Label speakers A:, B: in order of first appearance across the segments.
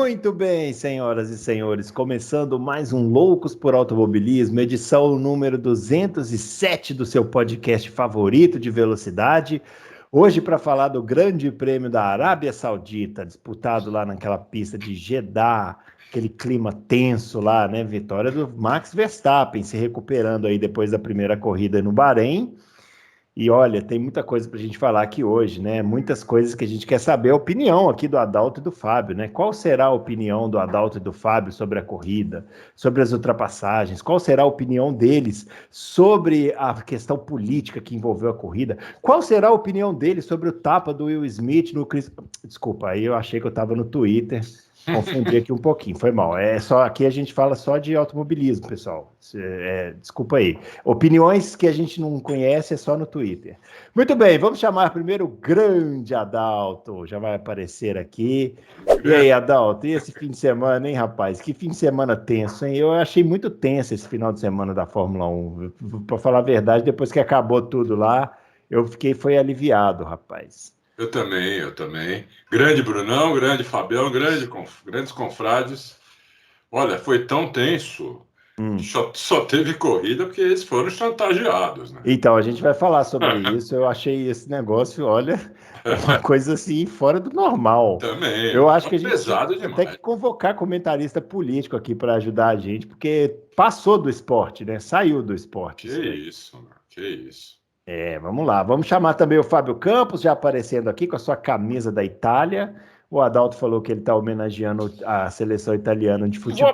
A: Muito bem, senhoras e senhores, começando mais um Loucos por Automobilismo, edição número 207 do seu podcast favorito de velocidade. Hoje para falar do Grande Prêmio da Arábia Saudita, disputado lá naquela pista de Jeddah, aquele clima tenso lá, né? Vitória do Max Verstappen se recuperando aí depois da primeira corrida no Bahrein. E olha, tem muita coisa para a gente falar aqui hoje, né? Muitas coisas que a gente quer saber a opinião aqui do Adalto e do Fábio, né? Qual será a opinião do Adalto e do Fábio sobre a corrida, sobre as ultrapassagens? Qual será a opinião deles sobre a questão política que envolveu a corrida? Qual será a opinião deles sobre o tapa do Will Smith no Chris... Desculpa, aí eu achei que eu estava no Twitter. Confundi aqui um pouquinho, foi mal. Aqui a gente fala só de automobilismo, pessoal. Desculpa aí. Opiniões que a gente não conhece é só no Twitter. Muito bem, vamos chamar primeiro o grande Adalto. Já vai aparecer aqui. E aí, Adalto, e esse fim de semana, hein, rapaz? Que fim de semana tenso, hein? Eu achei muito tenso esse final de semana da Fórmula 1. Para falar a verdade, depois que acabou tudo lá, foi aliviado, rapaz.
B: Eu também. Grande Brunão, grande Fabião, grandes confrades. Olha, foi tão tenso que só teve corrida porque eles foram chantageados, né?
A: Então, a gente vai falar sobre isso. Eu achei esse negócio, olha, uma coisa assim, fora do normal.
B: Também.
A: Eu acho que a gente
B: pesado
A: tem
B: demais.
A: até que convocar comentarista político aqui para ajudar a gente, porque passou do esporte, né? Saiu do esporte.
B: Que isso.
A: Vamos lá. Vamos chamar também o Fábio Campos, já aparecendo aqui com a sua camisa da Itália. O Adalto falou que ele está homenageando a seleção italiana de futebol.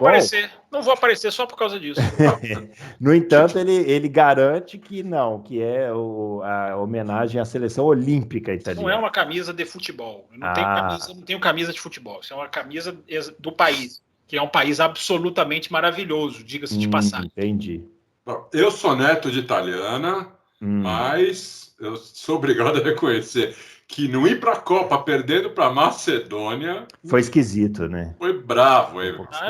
C: Não vou aparecer só por causa disso.
A: No entanto, ele garante que não, que é a homenagem à seleção olímpica italiana.
C: Não é uma camisa de futebol. Eu não tenho camisa de futebol. Isso é uma camisa do país, que é um país absolutamente maravilhoso, diga-se de passagem.
A: Entendi.
B: Eu sou neto de italiana, mas eu sou obrigado a reconhecer que não ir para a Copa perdendo para a Macedônia...
A: Foi esquisito, né?
B: Foi bravo.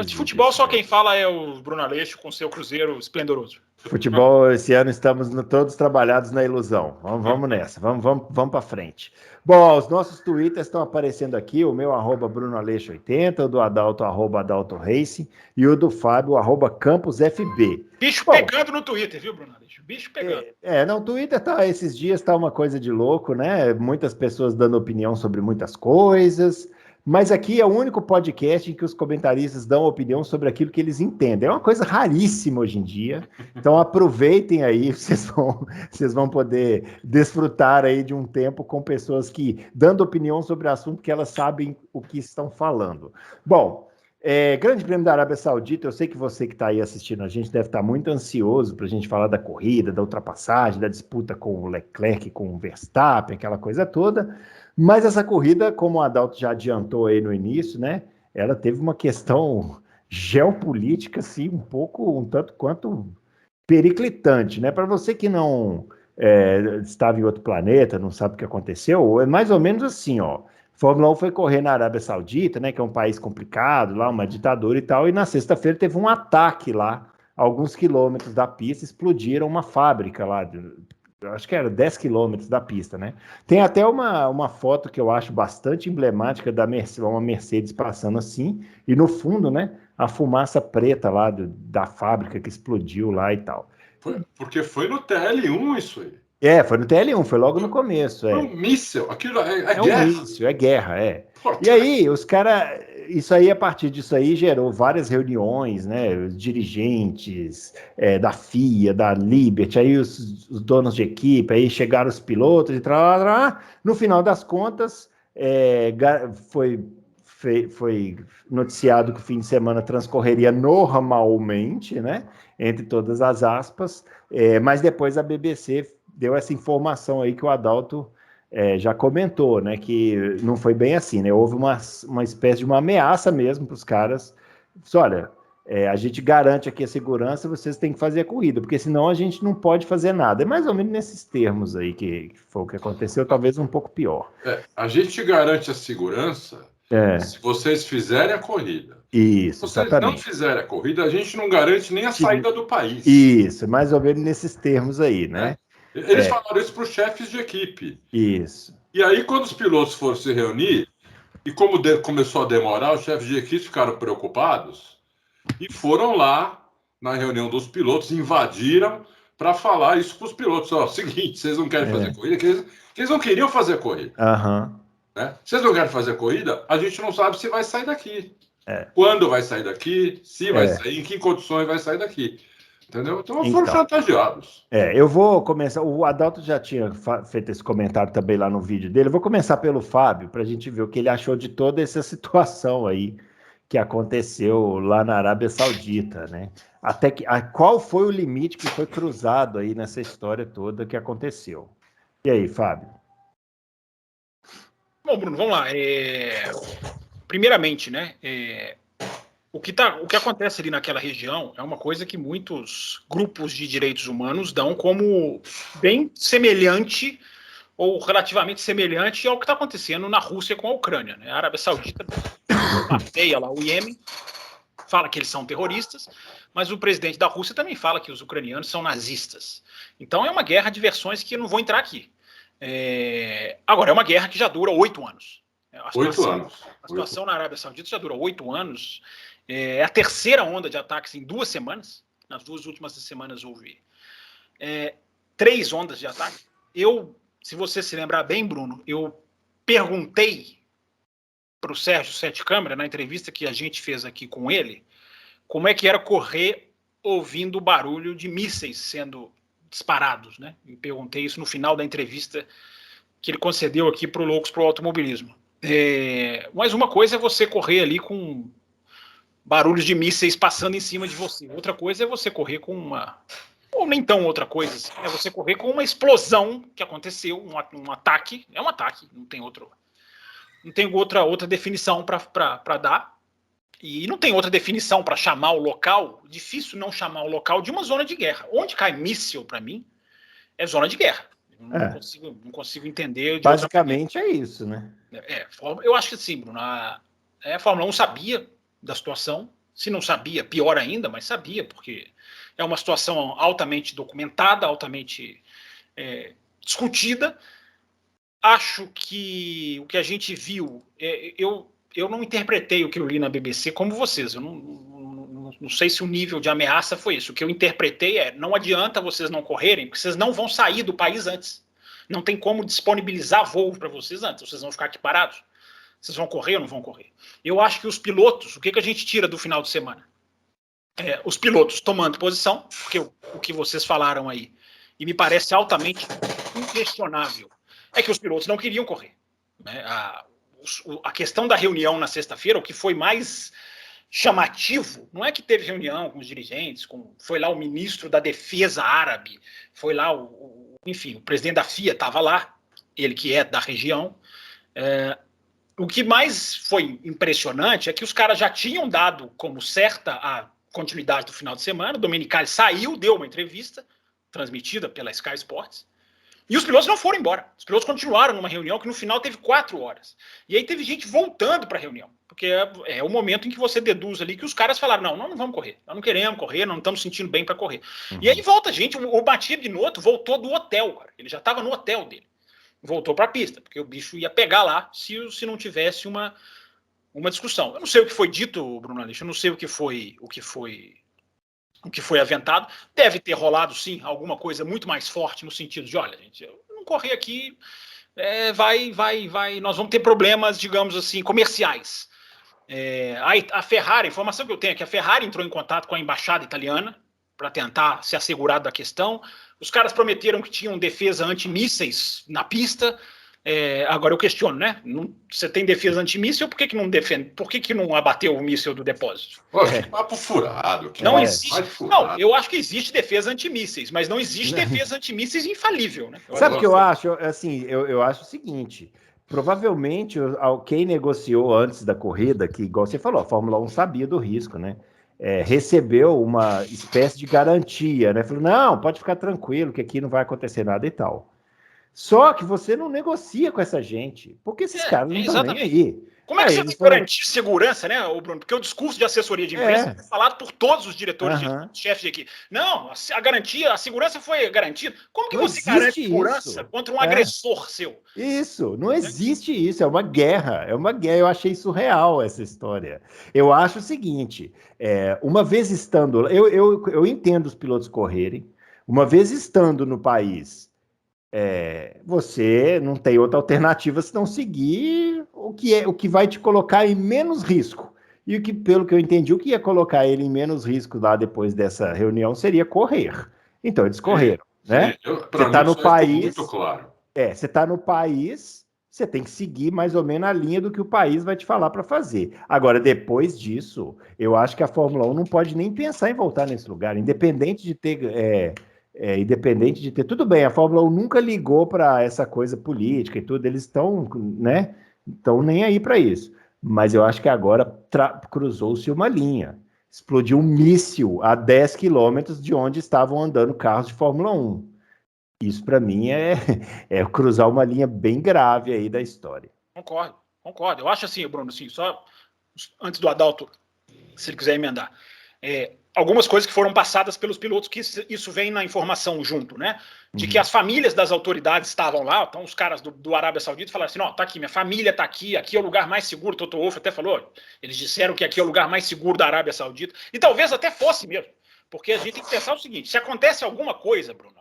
C: De futebol só quem fala é o Bruno Aleixo com seu Cruzeiro esplendoroso.
A: Futebol, esse ano estamos todos trabalhados na ilusão. Vamos nessa, vamos para frente. Bom, os nossos twitters estão aparecendo aqui, o meu @BrunoAleixo80, o do Adalto, @AdaltoRacing, e o do Fábio, @CampusFB.
C: Bicho pegando no Twitter, viu, Bruno Aleixo? Bicho pegando.
A: No Twitter esses dias tá uma coisa de louco, né? Muitas pessoas dando opinião sobre muitas coisas, mas aqui é o único podcast em que os comentaristas dão opinião sobre aquilo que eles entendem. É uma coisa raríssima hoje em dia, então aproveitem aí, vocês vão poder desfrutar aí de um tempo com pessoas que dando opinião sobre o assunto que elas sabem o que estão falando. Bom, Grande Prêmio da Arábia Saudita, eu sei que você que está aí assistindo a gente deve estar muito ansioso para a gente falar da corrida, da ultrapassagem, da disputa com o Leclerc, com o Verstappen, aquela coisa toda, mas essa corrida, como o Adalto já adiantou aí no início, né, ela teve uma questão geopolítica, assim, um tanto quanto periclitante, né, para você que não estava em outro planeta, não sabe o que aconteceu, é mais ou menos assim, ó. Fórmula 1 foi correr na Arábia Saudita, né, que é um país complicado, lá uma ditadura e tal, e na sexta-feira teve um ataque lá, a alguns quilômetros da pista, explodiram uma fábrica lá, acho que era 10 quilômetros da pista, né? Tem até uma foto que eu acho bastante emblemática da uma Mercedes passando assim, e no fundo, né, a fumaça preta lá da fábrica que explodiu lá e tal.
B: Porque foi no TL1 isso aí.
A: Foi no TL1, foi logo no começo.
B: Foi um míssil, aquilo é guerra.
A: Um míssil, é guerra, E aí, os caras, a partir disso aí gerou várias reuniões, né, os dirigentes da FIA, da Liberty, aí os donos de equipe, aí chegaram os pilotos e tal. No final das contas, foi noticiado que o fim de semana transcorreria normalmente, né, entre todas as aspas, mas depois a BBC deu essa informação aí que o Adalto já comentou, né, que não foi bem assim, né, houve uma espécie de uma ameaça mesmo para os caras, olha, a gente garante aqui a segurança, vocês têm que fazer a corrida, porque senão a gente não pode fazer nada, é mais ou menos nesses termos aí que foi o que aconteceu, talvez um pouco pior.
B: A gente garante a segurança se vocês fizerem a corrida.
A: Isso,
B: se vocês
A: exatamente.
B: não fizerem a corrida, a gente não garante nem a saída do país.
A: Isso, mais ou menos nesses termos aí, né?
B: Eles falaram isso para os chefes de equipe.
A: Isso.
B: E aí, quando os pilotos foram se reunir, E como começou a demorar, os chefes de equipe ficaram preocupados e foram lá na reunião dos pilotos, invadiram para falar isso para os pilotos. Ó, seguinte, vocês não querem fazer corrida, que eles não queriam fazer corrida. Né? Vocês não querem fazer corrida, a gente não sabe se vai sair daqui. Quando vai sair daqui, se vai sair, em que condições vai sair daqui. Entendeu? Então foram chantageados.
A: Eu vou começar. O Adalto já tinha feito esse comentário também lá no vídeo dele. Eu vou começar pelo Fábio, para a gente ver o que ele achou de toda essa situação aí que aconteceu lá na Arábia Saudita, né? Até qual foi o limite que foi cruzado aí nessa história toda que aconteceu? E aí, Fábio?
C: Bom, Bruno, vamos lá. Primeiramente, né? O que acontece ali naquela região é uma coisa que muitos grupos de direitos humanos dão como bem semelhante ou relativamente semelhante ao que está acontecendo na Rússia com a Ucrânia, né? A Arábia Saudita bateia lá o Iêmen, fala que eles são terroristas, mas o presidente da Rússia também fala que os ucranianos são nazistas. Então é uma guerra de versões que eu não vou entrar aqui. Agora, é uma guerra que já dura 8 anos. A situação na Arábia Saudita já dura 8 anos. É a terceira onda de ataques em 2 semanas. Nas 2 últimas semanas houve 3 ondas de ataque. Se você se lembrar bem, Bruno, eu perguntei para o Sérgio Sete Câmara, na entrevista que a gente fez aqui com ele, como é que era correr ouvindo o barulho de mísseis sendo disparados, né? Eu perguntei isso no final da entrevista que ele concedeu aqui para o Loucos pro Automobilismo. Mas uma coisa é você correr ali com barulhos de mísseis passando em cima de você. Outra coisa é você correr com uma... Ou nem tão outra coisa. É você correr com uma explosão que aconteceu, um ataque. É um ataque, não tem outra definição para dar. E não tem outra definição para chamar o local. Difícil não chamar o local de uma zona de guerra. Onde cai míssil, para mim, é zona de guerra. Não consigo entender.
A: Basicamente é isso, né?
C: Eu acho que sim, Bruno. A Fórmula 1 sabia da situação. Se não sabia, pior ainda, mas sabia, porque é uma situação altamente documentada, altamente discutida. Acho que o que a gente viu, eu não interpretei o que eu li na BBC como vocês. Eu não sei se o nível de ameaça foi isso. O que eu interpretei não adianta vocês não correrem, porque vocês não vão sair do país antes. Não tem como disponibilizar voo para vocês antes. Vocês vão ficar aqui parados. Vocês vão correr ou não vão correr? Eu acho que os pilotos, o que a gente tira do final de semana? Os pilotos tomando posição, porque o que vocês falaram aí, e me parece altamente inquestionável, é que os pilotos não queriam correr. Né? A questão da reunião na sexta-feira, o que foi mais chamativo, não é que teve reunião com os dirigentes, foi lá o ministro da Defesa árabe, foi lá, enfim, o presidente da FIA estava lá, ele que é da região. O que mais foi impressionante é que os caras já tinham dado como certa a continuidade do final de semana. O Domenicali saiu, deu uma entrevista transmitida pela Sky Sports, e os pilotos não foram embora. Os pilotos continuaram numa reunião que no final teve 4 horas. E aí teve gente voltando para a reunião, porque é o momento em que você deduz ali que os caras falaram, não vamos correr, nós não queremos correr, não estamos sentindo bem para correr. E aí volta gente, o Mattia Binotto voltou do hotel, cara. Ele já estava no hotel dele. Voltou para a pista, porque o bicho ia pegar lá se não tivesse uma discussão. Eu não sei o que foi dito, Bruno Aleixo, eu não sei o que foi aventado. Deve ter rolado, sim, alguma coisa muito mais forte no sentido de, olha, gente, eu não correr aqui, nós vamos ter problemas, digamos assim, comerciais. A Ferrari, a informação que eu tenho é que a Ferrari entrou em contato com a embaixada italiana para tentar se assegurar da questão. Os caras prometeram que tinham defesa antimísseis na pista. Agora eu questiono, né? Você tem defesa antimíssil, por que não defende? Por que não abateu o míssil do depósito?
B: Que papo furado.
C: Não existe. Não, eu acho que existe defesa antimísseis, mas não existe defesa antimísseis infalível, né?
A: Sabe o que eu acho? Assim, eu acho o seguinte. Provavelmente quem negociou antes da corrida, que igual você falou, a Fórmula 1 sabia do risco, né? Recebeu uma espécie de garantia, né? Falou, não, pode ficar tranquilo que aqui não vai acontecer nada e tal. Só que você não negocia com essa gente, porque esses caras não estão nem aí.
C: Como é que você tem que garantir segurança, né, Bruno? Porque o discurso de assessoria de imprensa foi falado por todos os diretores, chefes de equipe. Não, a garantia, a segurança foi garantida. Como que você garante segurança contra um agressor seu?
A: Isso, não existe isso, é uma guerra, eu achei surreal essa história. Eu acho o seguinte, uma vez estando, eu entendo os pilotos correrem, uma vez estando no país, você não tem outra alternativa senão seguir o que vai te colocar em menos risco. E o que, pelo que eu entendi, o que ia colocar ele em menos risco lá depois dessa reunião seria correr. Então eles correram, né?
B: Você está no país, muito claro.
A: Você está no país, você tem que seguir mais ou menos a linha do que o país vai te falar para fazer. Agora, depois disso, eu acho que a Fórmula 1 não pode nem pensar em voltar nesse lugar, independente de ter. Tudo bem, a Fórmula 1 nunca ligou para essa coisa política e tudo, eles estão, né? Estão nem aí para isso. Mas eu acho que agora cruzou-se uma linha. Explodiu um míssil a 10 quilômetros de onde estavam andando carros de Fórmula 1. Isso, para mim, é cruzar uma linha bem grave aí da história.
C: Concordo. Eu acho assim, Bruno, assim, só antes do Adalto, se ele quiser emendar, algumas coisas que foram passadas pelos pilotos, que isso vem na informação junto, né? De que as famílias das autoridades estavam lá, então os caras do Arábia Saudita falaram assim, tá aqui, minha família tá aqui é o lugar mais seguro, Toto Wolff até falou, eles disseram que aqui é o lugar mais seguro da Arábia Saudita, e talvez até fosse mesmo, porque a gente tem que pensar o seguinte, se acontece alguma coisa, Bruno,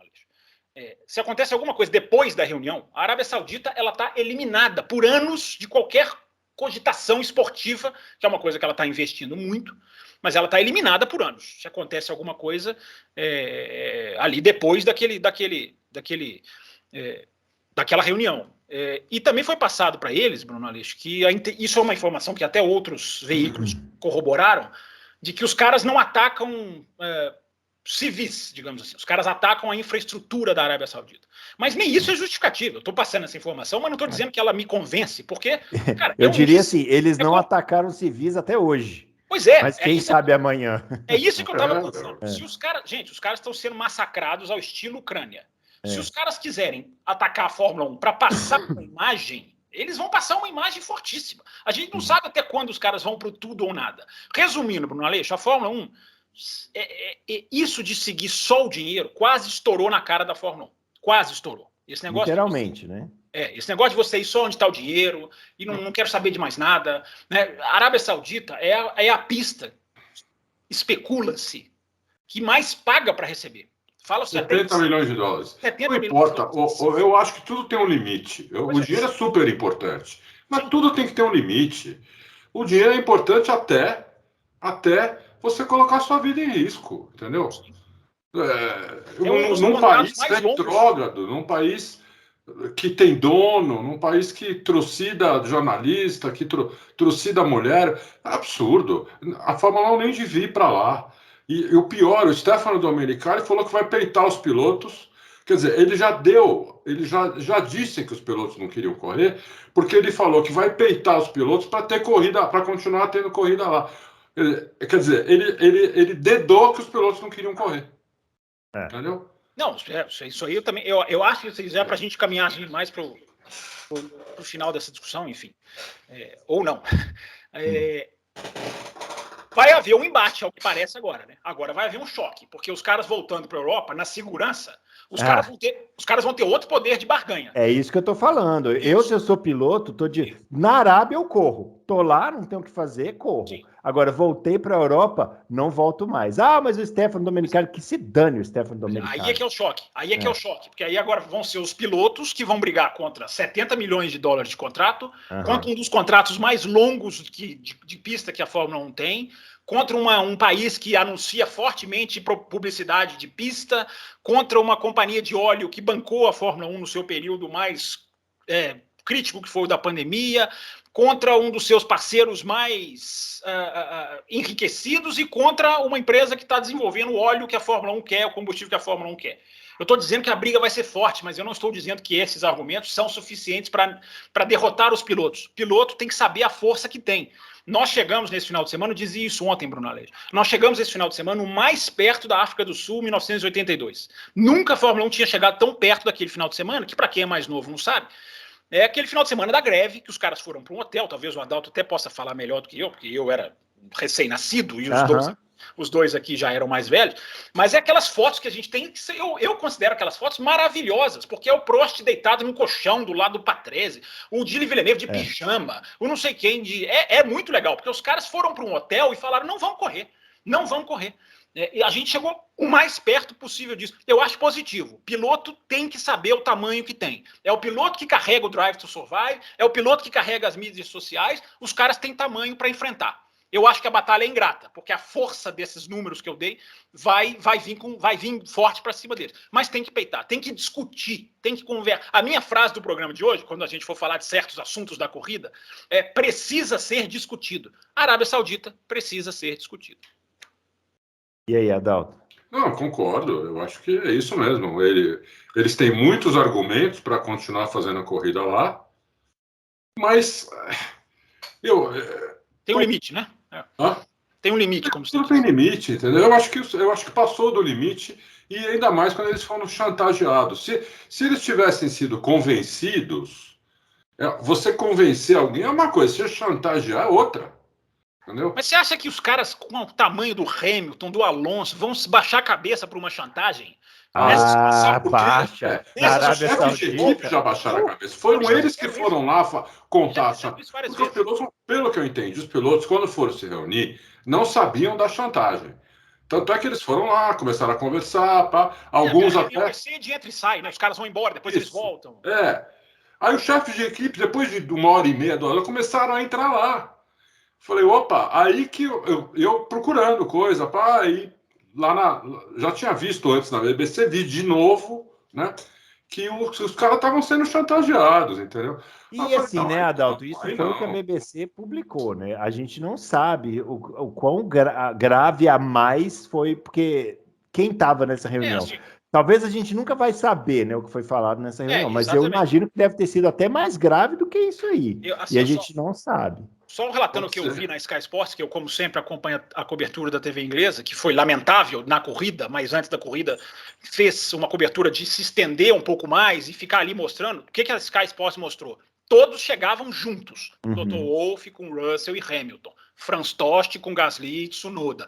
C: se acontece alguma coisa depois da reunião, a Arábia Saudita ela está eliminada por anos de qualquer cogitação esportiva, que é uma coisa que ela está investindo muito, mas ela está eliminada por anos. Se acontece alguma coisa ali depois daquela reunião. E também foi passado para eles, Bruno Aleixo, que isso é uma informação que até outros veículos corroboraram, de que os caras não atacam civis, digamos assim. Os caras atacam a infraestrutura da Arábia Saudita. Mas nem isso é justificativo. Eu estou passando essa informação, mas não estou dizendo que ela me convence, porque, cara,
A: eu diria assim, eles não atacaram civis até hoje.
C: Pois é.
A: Mas quem sabe amanhã.
C: É isso que eu estava pensando. Se os caras estão sendo massacrados ao estilo Ucrânia. Se os caras quiserem atacar a Fórmula 1 para passar uma imagem, eles vão passar uma imagem fortíssima. A gente não sabe até quando os caras vão para tudo ou nada. Resumindo, Bruno Aleixo, a Fórmula 1, isso de seguir só o dinheiro quase estourou na cara da Fórmula 1. Quase estourou. Esse negócio
A: literalmente, né?
C: Esse negócio de você ir só onde está o dinheiro e não quero saber de mais nada. Né? A Arábia Saudita é a pista, especula-se, que mais paga para receber. Fala
B: 70 milhões de dólares. Não importa, eu acho que tudo tem um limite. O dinheiro é super importante, mas tudo tem que ter um limite. O dinheiro é importante até você colocar sua vida em risco, entendeu? Num país retrógrado, num país que tem dono, num país que trucida jornalista, que trucida mulher, é absurdo. A Fórmula 1 nem devia ir para lá. E o pior, o Stefano Domenicali falou que vai peitar os pilotos. Quer dizer, ele já disse que os pilotos não queriam correr, porque ele falou que vai peitar os pilotos para ter corrida, para continuar tendo corrida lá. Quer dizer, ele dedou que os pilotos não queriam correr. Entendeu?
C: Não, isso aí eu também. Eu acho que se quiser para a gente caminhar mais para o final dessa discussão, enfim. Ou não. Vai haver um embate, ao que parece agora, né? Agora vai haver um choque, porque os caras voltando para a Europa, na segurança, os caras vão ter outro poder de barganha.
A: É isso que eu tô falando. Se eu sou piloto, na Arábia eu corro. Tô lá, não tenho o que fazer, corro. Sim. Agora, voltei para a Europa, não volto mais. Mas o Stefano Domenicali, que se dane o Stefano Domenicali.
C: Aí é que é o choque. Que é o choque. Porque aí agora vão ser os pilotos que vão brigar contra 70 milhões de dólares de contrato, contra um dos contratos mais longos de pista que a Fórmula 1 tem, contra um país que anuncia fortemente publicidade de pista, contra uma companhia de óleo que bancou a Fórmula 1 no seu período mais crítico, que foi o da pandemia, contra um dos seus parceiros mais enriquecidos e contra uma empresa que está desenvolvendo o óleo que a Fórmula 1 quer, o combustível que a Fórmula 1 quer. Eu estou dizendo que a briga vai ser forte, mas eu não estou dizendo que esses argumentos são suficientes para derrotar os pilotos. O piloto tem que saber a força que tem. Nós chegamos nesse final de semana, eu dizia isso ontem, Bruno Aleixo, nós chegamos esse final de semana o mais perto da África do Sul, 1982. Nunca a Fórmula 1 tinha chegado tão perto daquele final de semana, que para quem é mais novo não sabe, é aquele final de semana da greve, que os caras foram para um hotel, talvez o Adalto até possa falar melhor do que eu, porque eu era recém-nascido e os dois aqui já eram mais velhos, mas é aquelas fotos que a gente tem, eu considero aquelas fotos maravilhosas, porque é o Prost deitado num colchão do lado do Patrese, o Gilles Villeneuve de pijama, o não sei quem, é muito legal, porque os caras foram para um hotel e falaram, não vão correr. E a gente chegou o mais perto possível disso. Eu acho positivo. O piloto tem que saber o tamanho que tem. É o piloto que carrega o Drive to Survive, é o piloto que carrega as mídias sociais, os caras têm tamanho para enfrentar. Eu acho que a batalha é ingrata, porque a força desses números que eu dei vai vir forte para cima deles. Mas tem que peitar, tem que discutir, tem que conversar. A minha frase do programa de hoje, quando a gente for falar de certos assuntos da corrida, precisa ser discutido. A Arábia Saudita precisa ser discutido.
A: E aí, Adalto?
B: Não, concordo. Eu acho que é isso mesmo. Eles têm muitos argumentos para continuar fazendo a corrida lá, mas
C: tem um limite, né? Tem um limite, como você diz.
B: Tem limite, entendeu? Eu acho que passou do limite, e ainda mais quando eles foram chantageados. Se eles tivessem sido convencidos, você convencer alguém é uma coisa, se chantagear é outra. Entendeu?
C: Mas você acha que os caras com o tamanho do Hamilton, do Alonso, vão se baixar a cabeça para uma chantagem?
A: Baixa.
B: Na Arábia Saudita já baixaram a cabeça. Foram eles que foram lá contar. Os pilotos, pelo que eu entendi, os pilotos, quando foram se reunir, não sabiam da chantagem. Tanto é que eles foram lá, começaram a conversar, alguns até...
C: de entra e sai, né? Os caras vão embora, depois eles voltam.
B: Aí os chefes de equipe, depois de 1h30, 2 horas, começaram a entrar lá. Falei, opa, aí que eu procurando coisa, aí já tinha visto antes na BBC, vi de novo, né, que os caras estavam sendo chantageados, entendeu?
A: E assim, né, Adalto, isso foi o que a BBC publicou, né? A gente não sabe o quão grave a mais foi, porque quem estava nessa reunião.
C: Assim,
A: talvez a gente nunca vai saber, né, o que foi falado nessa reunião, mas eu imagino que deve ter sido até mais grave do que isso aí. E a gente não sabe.
C: Só relatando o que eu vi na Sky Sports, que eu, como sempre, acompanho a cobertura da TV inglesa, que foi lamentável na corrida, mas antes da corrida fez uma cobertura de se estender um pouco mais e ficar ali mostrando. O que a Sky Sports mostrou? Todos chegavam juntos. Toto Wolff com Russell e Hamilton. Franz Tost com Gasly e Tsunoda.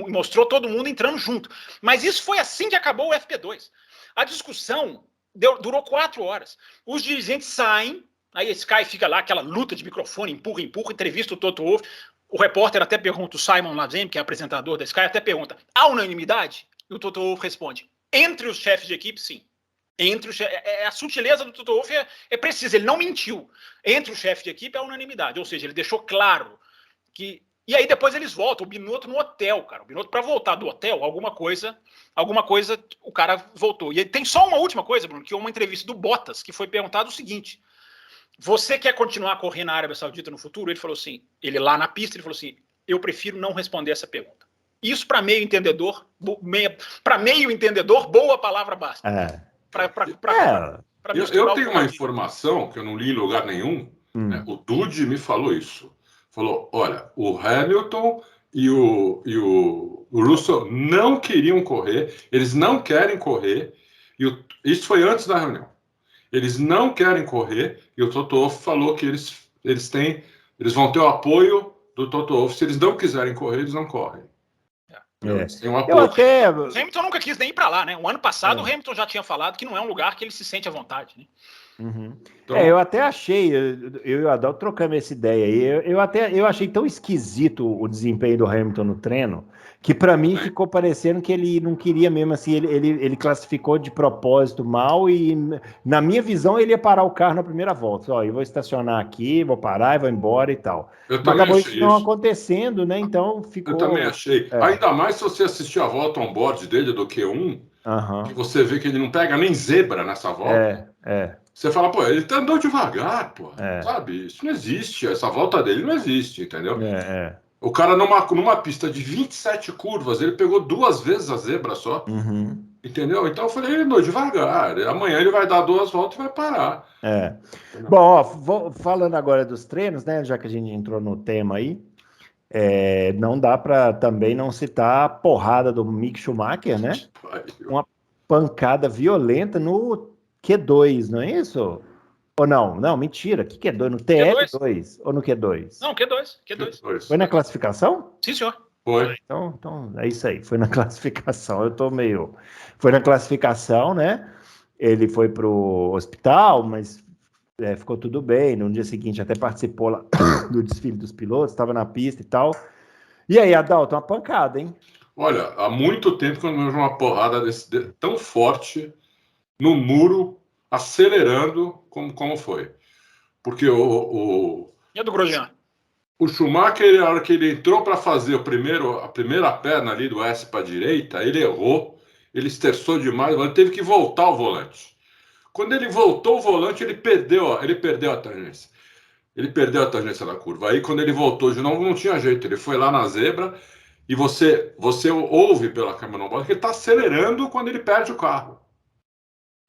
C: Mostrou todo mundo entrando junto. Mas isso foi assim que acabou o FP2. A discussão durou 4 horas. Os dirigentes saem, aí a Sky fica lá, aquela luta de microfone, empurra, entrevista o Toto Wolff. O repórter até pergunta, o Simon Lazem, que é apresentador da Sky, até pergunta, há unanimidade? E o Toto Wolff responde, entre os chefes de equipe, sim. A sutileza do Toto Wolff é precisa, ele não mentiu. Entre os chefes de equipe é a unanimidade, ou seja, ele deixou claro que... E aí depois eles voltam, o Binotto no hotel, cara. O Binotto, para voltar do hotel, alguma coisa, o cara voltou. E tem só uma última coisa, Bruno, que é uma entrevista do Bottas, que foi perguntado o seguinte, você quer continuar a correr na Arábia Saudita no futuro? Ele falou assim, ele lá na pista, ele falou assim, eu prefiro não responder essa pergunta. Isso para meio entendedor, boa palavra basta.
B: Eu tenho uma informação que eu não li em lugar nenhum, né? O Dude me falou isso. Falou, olha, o Hamilton e o Russell não queriam correr, eles não querem correr, isso foi antes da reunião. Eles não querem correr, e o Toto Wolff falou que eles vão ter o apoio do Toto Wolff. Se eles não quiserem correr, eles não correm. Tem um apoio.
C: O Hamilton nunca quis nem ir para lá, né? O ano passado o Hamilton já tinha falado que não é um lugar que ele se sente à vontade, né?
A: Então... eu até achei, eu e o Adalto trocamos essa ideia aí, eu achei tão esquisito o desempenho do Hamilton no treino, que para mim ficou parecendo que ele não queria mesmo, assim, ele classificou de propósito mal e, na minha visão, ele ia parar o carro na primeira volta, eu vou estacionar aqui, vou parar e vou embora e tal. Mas acabou isso não acontecendo, né, então ficou...
B: Eu também achei, ainda mais se você assistir a volta on-board dele do Q1, que você vê que ele não pega nem zebra nessa volta. Você fala, pô, ele andou devagar, pô, sabe? Isso não existe, essa volta dele não existe, entendeu? O cara numa pista de 27 curvas, ele pegou 2 vezes a zebra só, entendeu? Então eu falei, ele andou devagar, amanhã ele vai dar 2 voltas e vai parar.
A: Bom, ó, falando agora dos treinos, né, já que a gente entrou no tema aí, não dá para também não citar a porrada do Mick Schumacher, né? Uma pancada violenta no Q2, não é isso? Ou não? Não, mentira. Que Q2? No TL2 ou no Q2?
C: Não, Q2.
A: Foi na classificação?
C: Sim, senhor.
B: Foi.
A: Então, é isso aí. Foi na classificação. Eu tô meio... Foi na classificação, né? Ele foi pro hospital, mas ficou tudo bem. No dia seguinte até participou lá do desfile dos pilotos, estava na pista e tal. E aí, Adalto, uma pancada, hein?
B: Olha, há muito tempo que eu não vejo uma porrada tão forte no muro, acelerando como foi. Porque
C: E a do Grosjean?
B: O Schumacher, na hora que ele entrou para fazer a primeira perna ali do S para a direita, ele errou, ele esterçou demais, ele teve que voltar o volante. Quando ele voltou o volante, ele perdeu a tangência. Ele perdeu a tangência da curva. Aí, quando ele voltou de novo, não tinha jeito. Ele foi lá na zebra e você ouve pela câmera no que ele está acelerando quando ele perde o carro.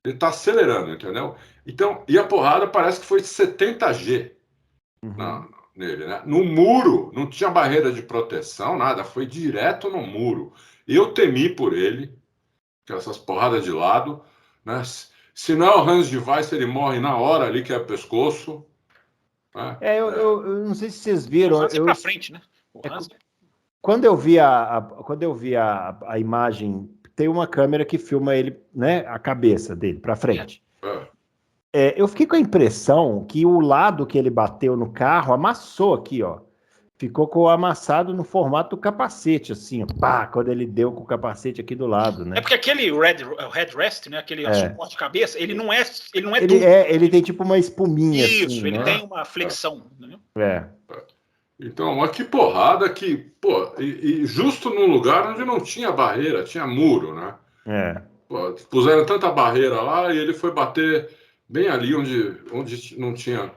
B: Ele está acelerando, entendeu? Então, e a porrada parece que foi 70G nele, né? No muro, não tinha barreira de proteção, nada, foi direto no muro. Eu temi por ele, que essas porradas de lado, né? Se não é o Hans de Weiss, ele morre na hora ali, que é o pescoço. Né?
A: Eu não sei se vocês viram.
C: O Hans é pra frente, né?
A: Quando eu vi a imagem, tem uma câmera que filma ele, né, a cabeça dele para frente. Eu fiquei com a impressão que o lado que ele bateu no carro amassou aqui, ó. Ficou com o amassado no formato do capacete, assim, ó, pá, quando ele deu com o capacete aqui do lado, né?
C: É porque aquele headrest, né, aquele suporte de cabeça, ele não é duro.
A: Ele tem tipo uma espuminha,
C: isso,
A: assim,
C: ele
A: né?
C: tem uma flexão.
B: Então, olha que porrada que, pô, e justo num lugar onde não tinha barreira, tinha muro, né? Pô, puseram tanta barreira lá e ele foi bater bem ali onde não tinha.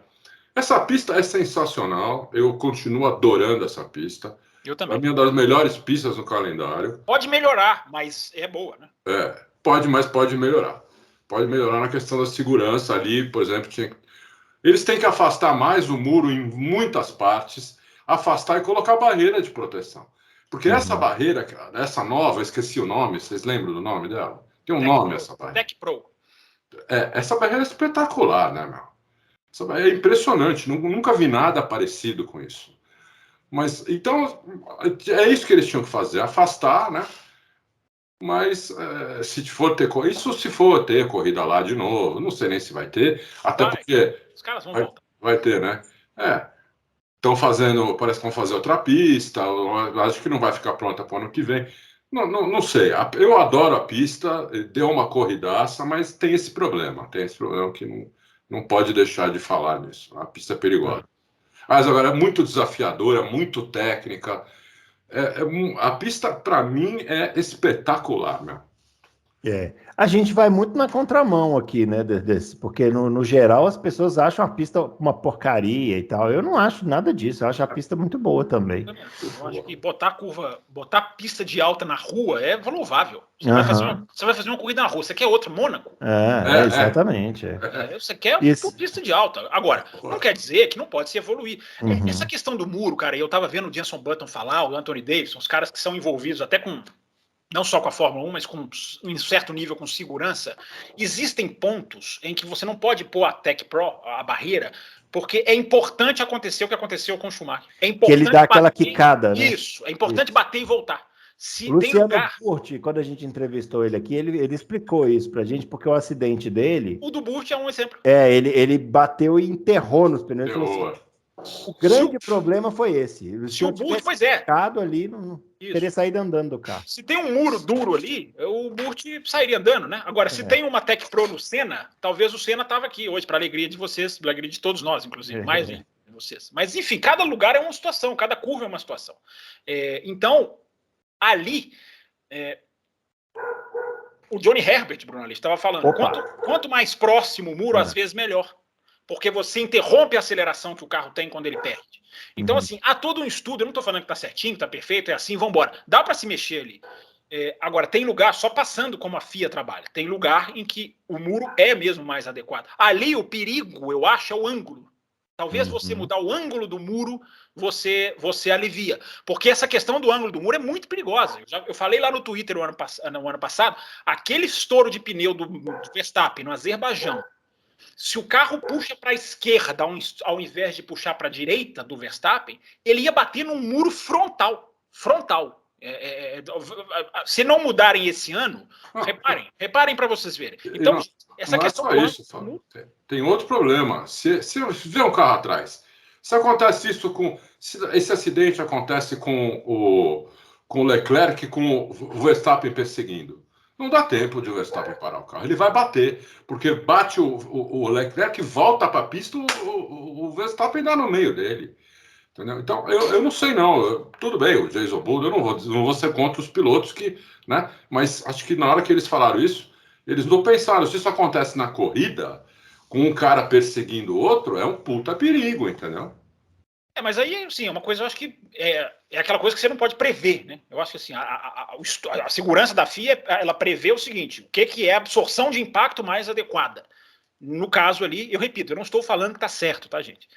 B: Essa pista é sensacional, eu continuo adorando essa pista.
C: Eu também.
B: É uma das melhores pistas no calendário.
C: Pode melhorar, mas é boa, né?
B: Mas pode melhorar. Pode melhorar na questão da segurança ali, por exemplo, eles têm que afastar mais o muro em muitas partes, afastar e colocar barreira de proteção. Porque essa barreira, essa nova, eu esqueci o nome, vocês lembram do nome dela? Tem um nome essa barreira.
C: Tech Pro.
B: Essa barreira é espetacular, né, meu? É impressionante, nunca vi nada parecido com isso. Mas, então, é isso que eles tinham que fazer, afastar, né? Mas se for ter corrida lá de novo, não sei nem se vai ter, até porque
C: os caras vão voltar.
B: Vai ter, né? Estão fazendo, parece que vão fazer outra pista, acho que não vai ficar pronta para o ano que vem. Não sei, eu adoro a pista, deu uma corridaça, mas tem esse problema que não pode deixar de falar nisso. A pista é perigosa. Mas agora é muito desafiadora, muito técnica. A pista, para mim, é espetacular, meu.
A: A gente vai muito na contramão aqui, né? Porque no geral as pessoas acham a pista uma porcaria e tal. Eu não acho nada disso, eu acho a pista muito boa também.
C: Eu acho que botar pista de alta na rua é louvável. Você vai fazer uma corrida na rua, você quer outra, Mônaco?
A: Exatamente.
C: Você quer pista de alta. Agora, não quer dizer que não pode se evoluir. Essa questão do muro, cara, eu tava vendo o Jenson Button falar, o Anthony Davidson, os caras que são envolvidos até com não só com a Fórmula 1, mas com um certo nível com segurança, existem pontos em que você não pode pôr a Tech Pro, a barreira, porque é importante acontecer o que aconteceu com o Schumacher. É importante
A: que ele dá aquela quicada, né?
C: Isso, é importante bater e voltar.
A: Se o Luciano Burti, quando a gente entrevistou ele aqui, ele explicou isso pra gente, porque o acidente dele...
C: O do Burti é um exemplo.
A: Ele bateu e enterrou nos pneus. Ele falou assim, o grande problema foi esse.
C: Se o Burt, pois
A: ali, não teria saído andando do carro.
C: Se tem um muro duro ali, o Burt sairia andando, né? Agora, se tem uma Tech Pro no Senna, talvez o Senna estava aqui hoje, para alegria de vocês, para alegria de todos nós, inclusive, mais de vocês. Mas, enfim, cada lugar é uma situação, cada curva é uma situação. o Johnny Herbert, Bruno, ali estava falando, quanto mais próximo o muro, às vezes melhor. Porque você interrompe a aceleração que o carro tem quando ele perde. Então, assim, há todo um estudo, eu não estou falando que está certinho, está perfeito, é assim, vamos embora. Dá para se mexer ali. Agora, tem lugar, só passando como a FIA trabalha, tem lugar em que o muro é mesmo mais adequado. Ali, o perigo, eu acho, é o ângulo. Talvez você mudar o ângulo do muro, você alivia. Porque essa questão do ângulo do muro é muito perigosa. Eu falei lá no Twitter no ano passado, aquele estouro de pneu do Verstappen no Azerbaijão, se o carro puxa para a esquerda, ao invés de puxar para a direita do Verstappen, ele ia bater num muro frontal. Se não mudarem esse ano, reparem para vocês verem. Então, essa questão
B: é só isso, tem outro problema. Se vê um carro atrás, se acontece isso se esse acidente acontece com o Leclerc, com o Verstappen perseguindo, não dá tempo de o Verstappen parar o carro. Ele vai bater, porque bate o Leclerc, volta para a pista, o Verstappen dá no meio dele. Entendeu? Então, eu não sei não. Tudo bem, o Jason Bull, eu não vou ser contra os pilotos né? Mas acho que na hora que eles falaram isso, eles não pensaram, se isso acontece na corrida, com um cara perseguindo o outro, é um puta perigo, entendeu?
C: Mas aí, sim, é uma coisa, eu acho que é aquela coisa que você não pode prever, né? Eu acho que assim, a segurança da FIA, ela prevê o seguinte, o que é a absorção de impacto mais adequada. No caso ali, eu repito, eu não estou falando que está certo, tá, gente?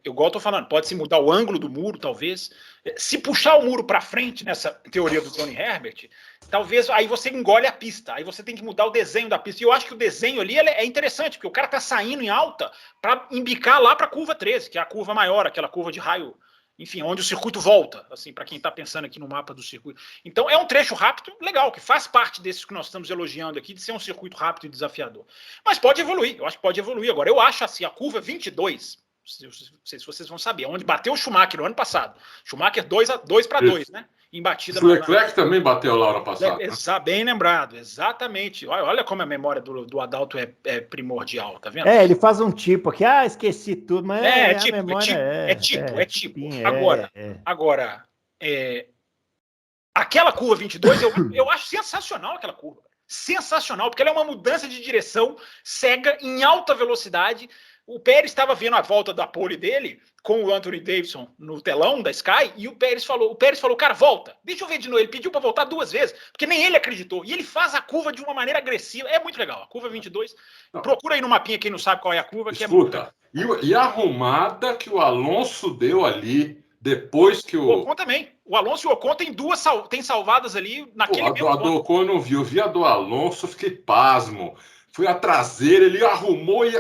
C: Igual eu estou falando, pode-se mudar o ângulo do muro, talvez. Se puxar o muro para frente, nessa teoria do Johnny Herbert, talvez aí você engole a pista, aí você tem que mudar o desenho da pista. E eu acho que o desenho ali é interessante, porque o cara está saindo em alta para embicar lá para a curva 13, que é a curva maior, aquela curva de raio, enfim, onde o circuito volta, assim, para quem está pensando aqui no mapa do circuito. Então, é um trecho rápido, legal, que faz parte desses que nós estamos elogiando aqui, de ser um circuito rápido e desafiador. Mas pode evoluir, eu acho que pode evoluir. Agora, eu acho assim, a curva 22... Não sei se vocês vão saber, onde bateu o Schumacher no ano passado. Schumacher 2-2, né? Em batida.
B: O Leclerc também bateu lá no ano passado.
C: Bem lembrado, exatamente. Olha como a memória do Adalto é primordial, tá vendo?
A: Ele faz um tipo aqui, esqueci tudo, mas a memória
C: é tipo. Agora, aquela curva 22, eu acho sensacional aquela curva. Sensacional, porque ela é uma mudança de direção cega em alta velocidade. O Pérez estava vendo a volta da pole dele com o Anthony Davidson no telão da Sky e o Pérez falou, cara, volta, deixa eu ver de novo. Ele pediu para voltar 2 vezes, porque nem ele acreditou. E ele faz a curva de uma maneira agressiva. É muito legal. A curva 22. Procura aí no mapinha quem não sabe qual é a curva.
B: Escuta, que é muito e a arrumada que o Alonso deu ali depois que o
C: Ocon também. O Alonso e o Ocon tem salvadas ali naquele
B: mesmo. A do Ocon eu não vi. Eu vi a do Alonso, fiquei pasmo. Foi a traseira, ele arrumou e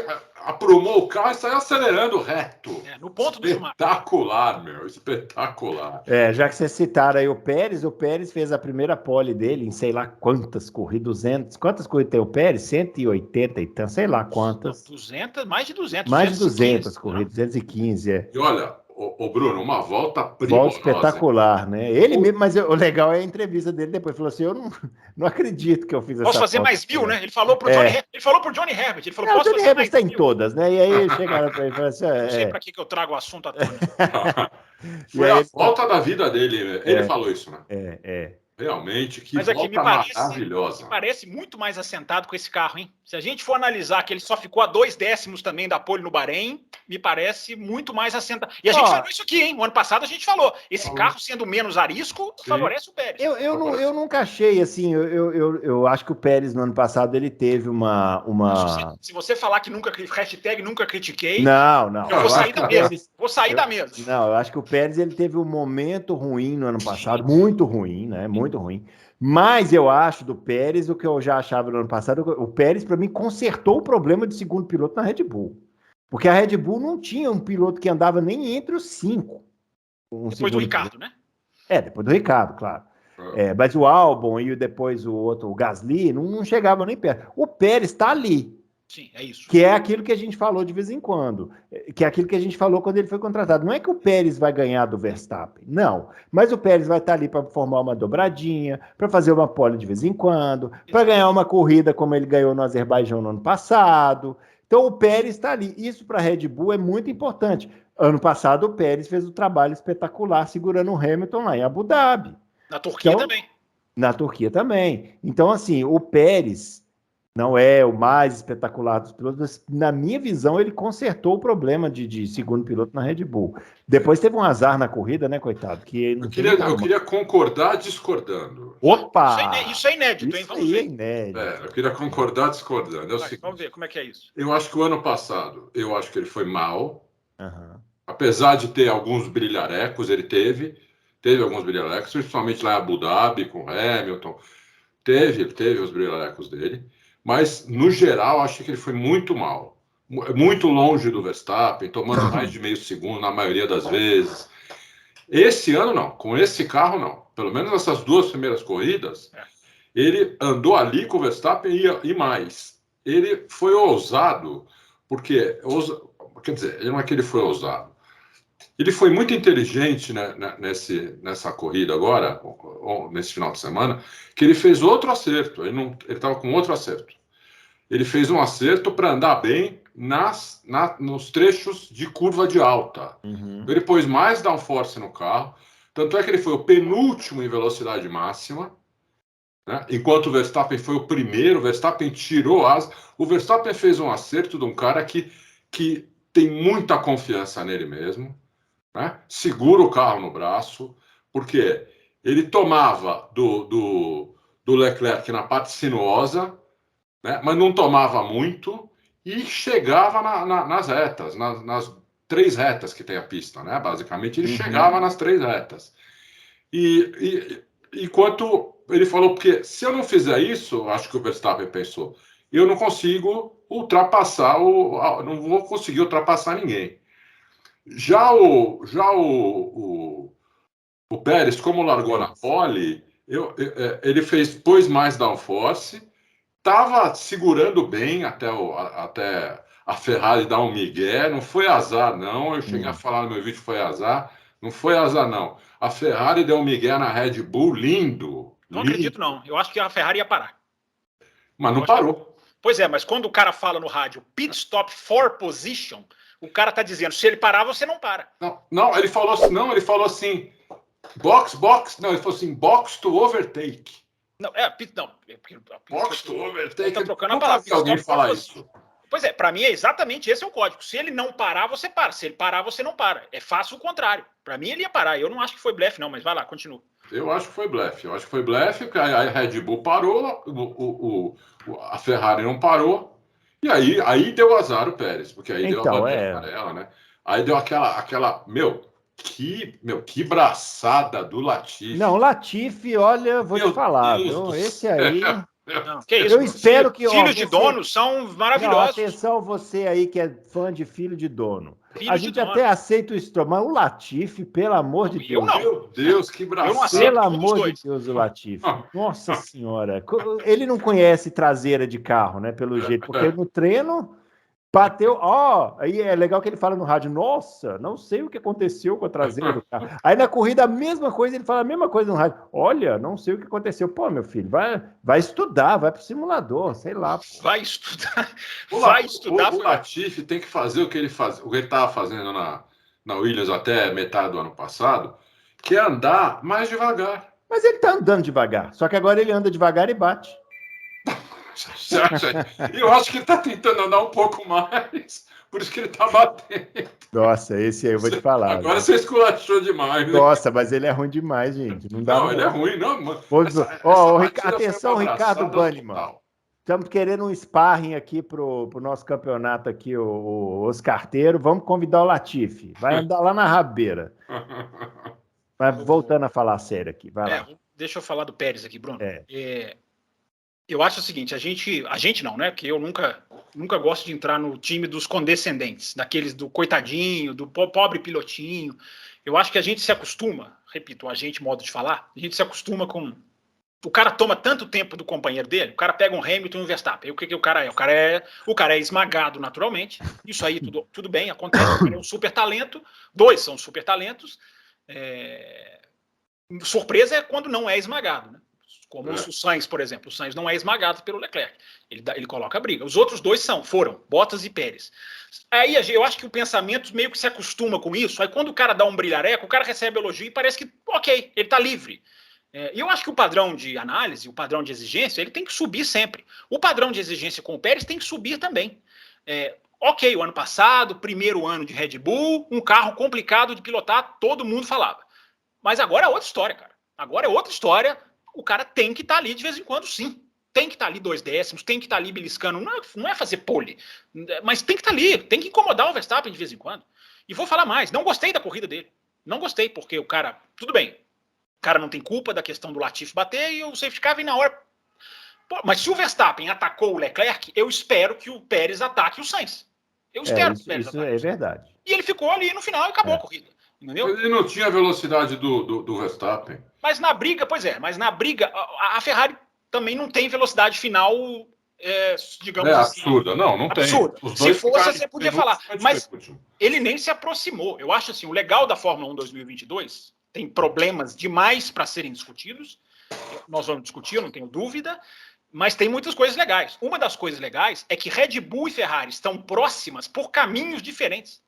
B: aprumou o carro e saiu acelerando reto.
C: No ponto do Schumacher.
B: Espetacular, meu. Espetacular.
A: Já que vocês citaram aí o Pérez fez a primeira pole dele em sei lá quantas corridas, 200. Quantas corridas tem o Pérez? 180 e tanto, sei lá quantas.
C: 200, mais de 200.
A: Mais de 200 corridas, 215,
B: E olha, o Bruno, uma volta primorosa.
A: Volta espetacular, né? Ele mesmo, mas o legal é a entrevista dele depois. Ele falou assim, eu não acredito que eu fiz essa
C: Posso fazer mais 1000, né? Ele falou pro Johnny Herbert. Ele falou, posso
A: fazer mais 1000. O Johnny Herbert tem todas, né? E aí chegaram para ele e falaram assim...
C: Não sei para que eu trago o assunto à tona.
B: Foi a volta da vida dele. Ele falou isso, né? Realmente, que
C: mas aqui
B: volta maravilhosa.
C: Me parece muito mais assentado com esse carro, hein? Se a gente for analisar que ele só ficou a 2 décimos também da pole no Bahrein, me parece muito mais assentado. E a gente falou isso aqui, hein? O ano passado a gente falou. Esse carro sendo menos arisco, favorece o Pérez.
A: Eu nunca achei, assim, eu acho que o Pérez no ano passado ele teve uma...
C: Se você falar que nunca critiquei...
A: Não.
C: Eu vou sair da mesa. Vou sair da mesa.
A: Não, eu acho que o Pérez ele teve um momento ruim no ano passado, muito ruim, né? Muito ruim. Mas eu acho do Pérez o que eu já achava no ano passado. O Pérez, para mim, consertou o problema de segundo piloto na Red Bull. Porque a Red Bull não tinha um piloto que andava nem entre os 5.
C: Depois do Ricardo, né?
A: Depois do Ricardo, claro. Mas o Albon e depois o outro, o Gasly, não chegava nem perto. O Pérez está ali.
C: Sim, é isso.
A: Que é aquilo que a gente falou de vez em quando. Que é aquilo que a gente falou quando ele foi contratado. Não é que o Pérez vai ganhar do Verstappen, não. Mas o Pérez vai estar ali para formar uma dobradinha, para fazer uma pole de vez em quando, para ganhar uma corrida como ele ganhou no Azerbaijão no ano passado. Então o Pérez está ali. Isso para a Red Bull é muito importante. Ano passado o Pérez fez um trabalho espetacular segurando o Hamilton lá em Abu Dhabi.
C: Na Turquia também.
A: Na Turquia também. Então, assim, o Pérez não é o mais espetacular dos pilotos, mas, na minha visão, ele consertou o problema de segundo piloto na Red Bull. Depois teve um azar na corrida, né, coitado? Que não
B: eu queria concordar discordando.
A: Opa!
C: Isso é inédito, hein?
A: Isso
C: Vamos
A: aí
C: ver.
A: é inédito.
B: Eu queria concordar discordando.
C: Vamos ver como é que é isso.
B: Eu acho que o ano passado, eu acho que ele foi mal.
A: Uhum.
B: Apesar de ter alguns brilharecos, ele teve alguns brilharecos, principalmente lá em Abu Dhabi, com o Hamilton. Teve os brilharecos dele. Mas, no geral, acho que ele foi muito mal. Muito longe do Verstappen, tomando mais de meio segundo na maioria das vezes. Esse ano, não. Com esse carro, não. Pelo menos nessas 2 primeiras corridas, ele andou ali com o Verstappen e mais. Ele foi ousado, porque... Quer dizer, não é que ele foi ousado. Ele foi muito inteligente, né, nessa corrida agora, nesse final de semana, que ele fez outro acerto. Ele estava com outro acerto. Ele fez um acerto para andar bem nos trechos de curva de alta.
A: Uhum.
B: Ele pôs mais downforce no carro. Tanto é que ele foi o penúltimo em velocidade máxima, né? Enquanto o Verstappen foi o primeiro. O Verstappen tirou asa. O Verstappen fez um acerto de um cara que tem muita confiança nele mesmo, né? Segura o carro no braço, porque ele tomava do Leclerc na parte sinuosa, né? Mas não tomava muito e chegava nas retas, nas 3 retas que tem a pista, né? Basicamente, ele chegava nas 3 retas. E enquanto ele falou, porque se eu não fizer isso, acho que o Verstappen pensou, eu não consigo ultrapassar, não vou conseguir ultrapassar ninguém. Já o Pérez, como largou na pole, ele pôs mais downforce, estava segurando bem até a Ferrari dar um migué. Não foi azar, não. Eu cheguei a falar no meu vídeo que foi azar. Não foi azar, não. A Ferrari deu um migué na Red Bull, lindo.
C: Não acredito, não. Eu acho que a Ferrari ia parar.
B: Mas não parou.
C: Pois é, mas quando o cara fala no rádio pit stop for position, o cara tá dizendo, se ele parar, você não para.
B: Não, ele falou assim, box, não, ele falou assim, box to overtake.
C: Não,
B: box to overtake.
C: Tá trocando a palavra.
B: Alguém fala isso.
C: Pois é, para mim é exatamente esse é o código. Se ele não parar, você para. Se ele parar, você não para. É fácil o contrário. Para mim ele ia parar. Eu não acho que foi blefe, não, mas vai lá, continua.
B: Eu acho que foi blefe. Porque a Red Bull parou, a Ferrari não parou. E aí deu azar o Pérez, porque aí deu a bandeira amarela, né? Aí deu aquela que braçada do Latifi.
A: Não, Latifi, olha, vou te falar, viu? Esse aí...
C: Não, que isso,
A: eu espero que...
C: Filhos de dono são maravilhosos.
A: Não, atenção você aí que é fã de filho de dono. A gente até aceita o Stroll, mas o Latifi, pelo amor de Deus.
B: Meu Deus, que braçada.
C: Eu não aceito.
A: Pelo amor de Deus, o Latifi. Nossa Senhora. Ele não conhece traseira de carro, né? Pelo jeito, porque no treino bateu. Aí é legal que ele fala no rádio: nossa, não sei o que aconteceu com a traseira do carro. Aí na corrida, a mesma coisa, ele fala a mesma coisa no rádio: olha, não sei o que aconteceu. Pô, meu filho, vai estudar, vai pro simulador, sei lá.
C: Vai estudar.
B: O Latifi tem que fazer o que ele estava fazendo na Williams até metade do ano passado, que é andar mais devagar.
A: Mas ele tá andando devagar, só que agora ele anda devagar e bate.
B: Eu acho que ele está tentando andar um pouco mais, por isso que ele está batendo.
A: Nossa, esse aí eu vou te falar.
B: Agora você esculachou demais, né?
A: Nossa, mas ele é ruim demais, gente. Não,
B: ele é ruim, não. Mano.
A: Atenção, Ricardo Banniman. Estamos querendo um sparring aqui pro nosso campeonato aqui, o Oscarteiro. Vamos convidar o Latifi. Vai andar lá na rabeira. Mas voltando a falar sério aqui, vai lá.
C: Deixa eu falar do Pérez aqui, Bruno. Eu acho o seguinte, a gente não, né? Porque eu nunca gosto de entrar no time dos condescendentes, daqueles do coitadinho, do pobre pilotinho. Eu acho que a gente se acostuma, repito, modo de falar, a gente se acostuma com... O cara toma tanto tempo do companheiro dele, o cara pega um Hamilton e um Verstappen. Aí o que o cara é? O cara é esmagado naturalmente. Isso aí tudo bem, acontece. Ele é um super talento, 2 são super talentos. Surpresa é quando não é esmagado, né? Como o Sainz, por exemplo. O Sainz não é esmagado pelo Leclerc. Ele coloca a briga. Os outros 2 foram Bottas e Pérez. Aí eu acho que o pensamento meio que se acostuma com isso. Aí quando o cara dá um brilhareco, o cara recebe elogio e parece que, ok, ele tá livre. E eu acho que o padrão de análise, o padrão de exigência, ele tem que subir sempre. O padrão de exigência com o Pérez tem que subir também. Ok, o ano passado, primeiro ano de Red Bull, um carro complicado de pilotar, todo mundo falava. Mas agora é outra história, cara. Agora é outra história. O cara tem que estar ali de vez em quando, sim. Tem que estar ali 2 décimos, tem que estar ali beliscando. Não é fazer pole, mas tem que estar ali. Tem que incomodar o Verstappen de vez em quando. E vou falar mais, não gostei da corrida dele. Não gostei, porque o cara... Tudo bem, o cara não tem culpa da questão do Latifi bater e o safety car vem na hora. Pô, mas se o Verstappen atacou o Leclerc, eu espero que o Pérez ataque o Sainz. Eu espero que o Pérez
A: ataque. Isso é verdade.
C: E ele ficou ali no final e acabou a corrida. Entendeu?
B: Ele não tinha a velocidade do Verstappen.
C: Mas na briga, a Ferrari também não tem velocidade final, digamos assim.
B: Absurda, não
C: absurda.
B: Tem.
C: Se fosse, você podia falar. Mas ele nem se aproximou. Eu acho assim, o legal da Fórmula 1 2022 tem problemas demais para serem discutidos. Nós vamos discutir, eu não tenho dúvida. Mas tem muitas coisas legais. Uma das coisas legais é que Red Bull e Ferrari estão próximas por caminhos diferentes.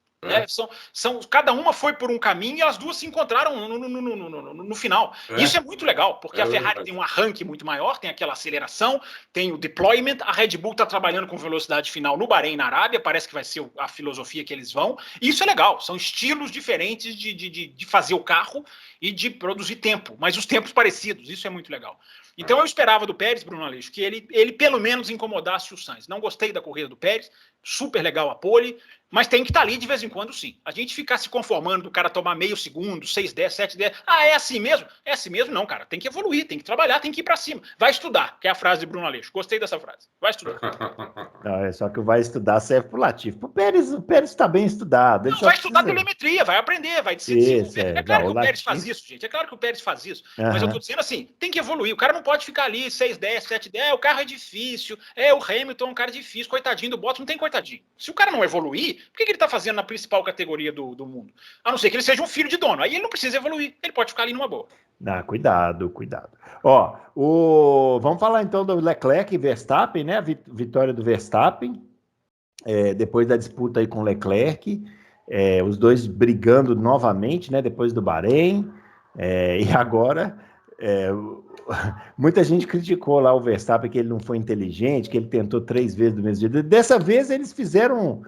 C: Cada uma foi por um caminho e as duas se encontraram no final. Isso é muito legal, porque a Ferrari tem um arranque muito maior, tem aquela aceleração, tem o deployment, a Red Bull está trabalhando com velocidade final no Bahrein, na Arábia, parece que vai ser a filosofia que eles vão, e isso é legal, são estilos diferentes de fazer o carro e de produzir tempo, mas os tempos parecidos, isso é muito legal. Então eu esperava do Pérez, Bruno Aleixo, que ele pelo menos incomodasse o Sainz. Não gostei da corrida do Pérez, super legal a pole, mas tem que estar ali de vez em quando, sim. A gente ficar se conformando do cara tomar meio segundo, 6/10, 7/10. É assim mesmo? É assim mesmo? Não, cara. Tem que evoluir, tem que trabalhar, tem que ir pra cima. Vai estudar, que é a frase de Bruno Aleixo. Gostei dessa frase. Vai estudar.
A: Não, só que o vai estudar serve pro Latifi. O Pérez está bem estudado.
C: Não, vai estudar telemetria, vai aprender, vai se desenvolver. É claro que o Pérez faz isso, gente. É claro que o Pérez faz isso. Mas eu tô dizendo assim, tem que evoluir. O cara não pode ficar ali 6/10, 7/10. O carro é difícil. O Hamilton é um cara difícil. Coitadinho do Bottas, não tem coitadinho. Se o cara não evoluir, por que ele tá fazendo na principal categoria do mundo? A não ser que ele seja um filho de dono. Aí ele não precisa evoluir. Ele pode ficar ali numa boa.
A: Cuidado. Vamos falar então do Leclerc e Verstappen, né? A vitória do Verstappen, depois da disputa aí com o Leclerc, os dois brigando novamente, né? Depois do Bahrein, e agora muita gente criticou lá o Verstappen, que ele não foi inteligente, que ele tentou 3 vezes do mesmo jeito. Dessa vez eles fizeram...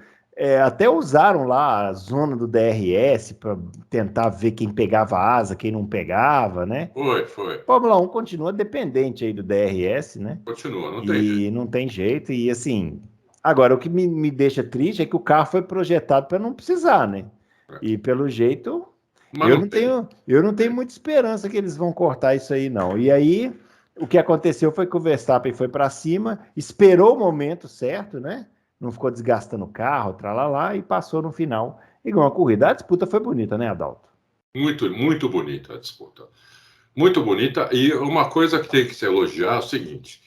A: até usaram lá a zona do DRS para tentar ver quem pegava a asa, quem não pegava, né?
B: Foi.
A: Fórmula 1 continua dependente aí do DRS, né?
B: Continua, não tem jeito.
A: E não tem jeito, e assim... Agora, o que me deixa triste é que o carro foi projetado para não precisar, né? E pelo jeito... Eu não tenho muita esperança que eles vão cortar isso aí, não. E aí, o que aconteceu foi que o Verstappen foi para cima, esperou o momento certo, né? Não ficou desgastando o carro, tralalá, e passou no final e ganhou a corrida. A disputa foi bonita, né, Adalto?
B: Muito, muito bonita a disputa. Muito bonita. E uma coisa que tem que se elogiar é o seguinte: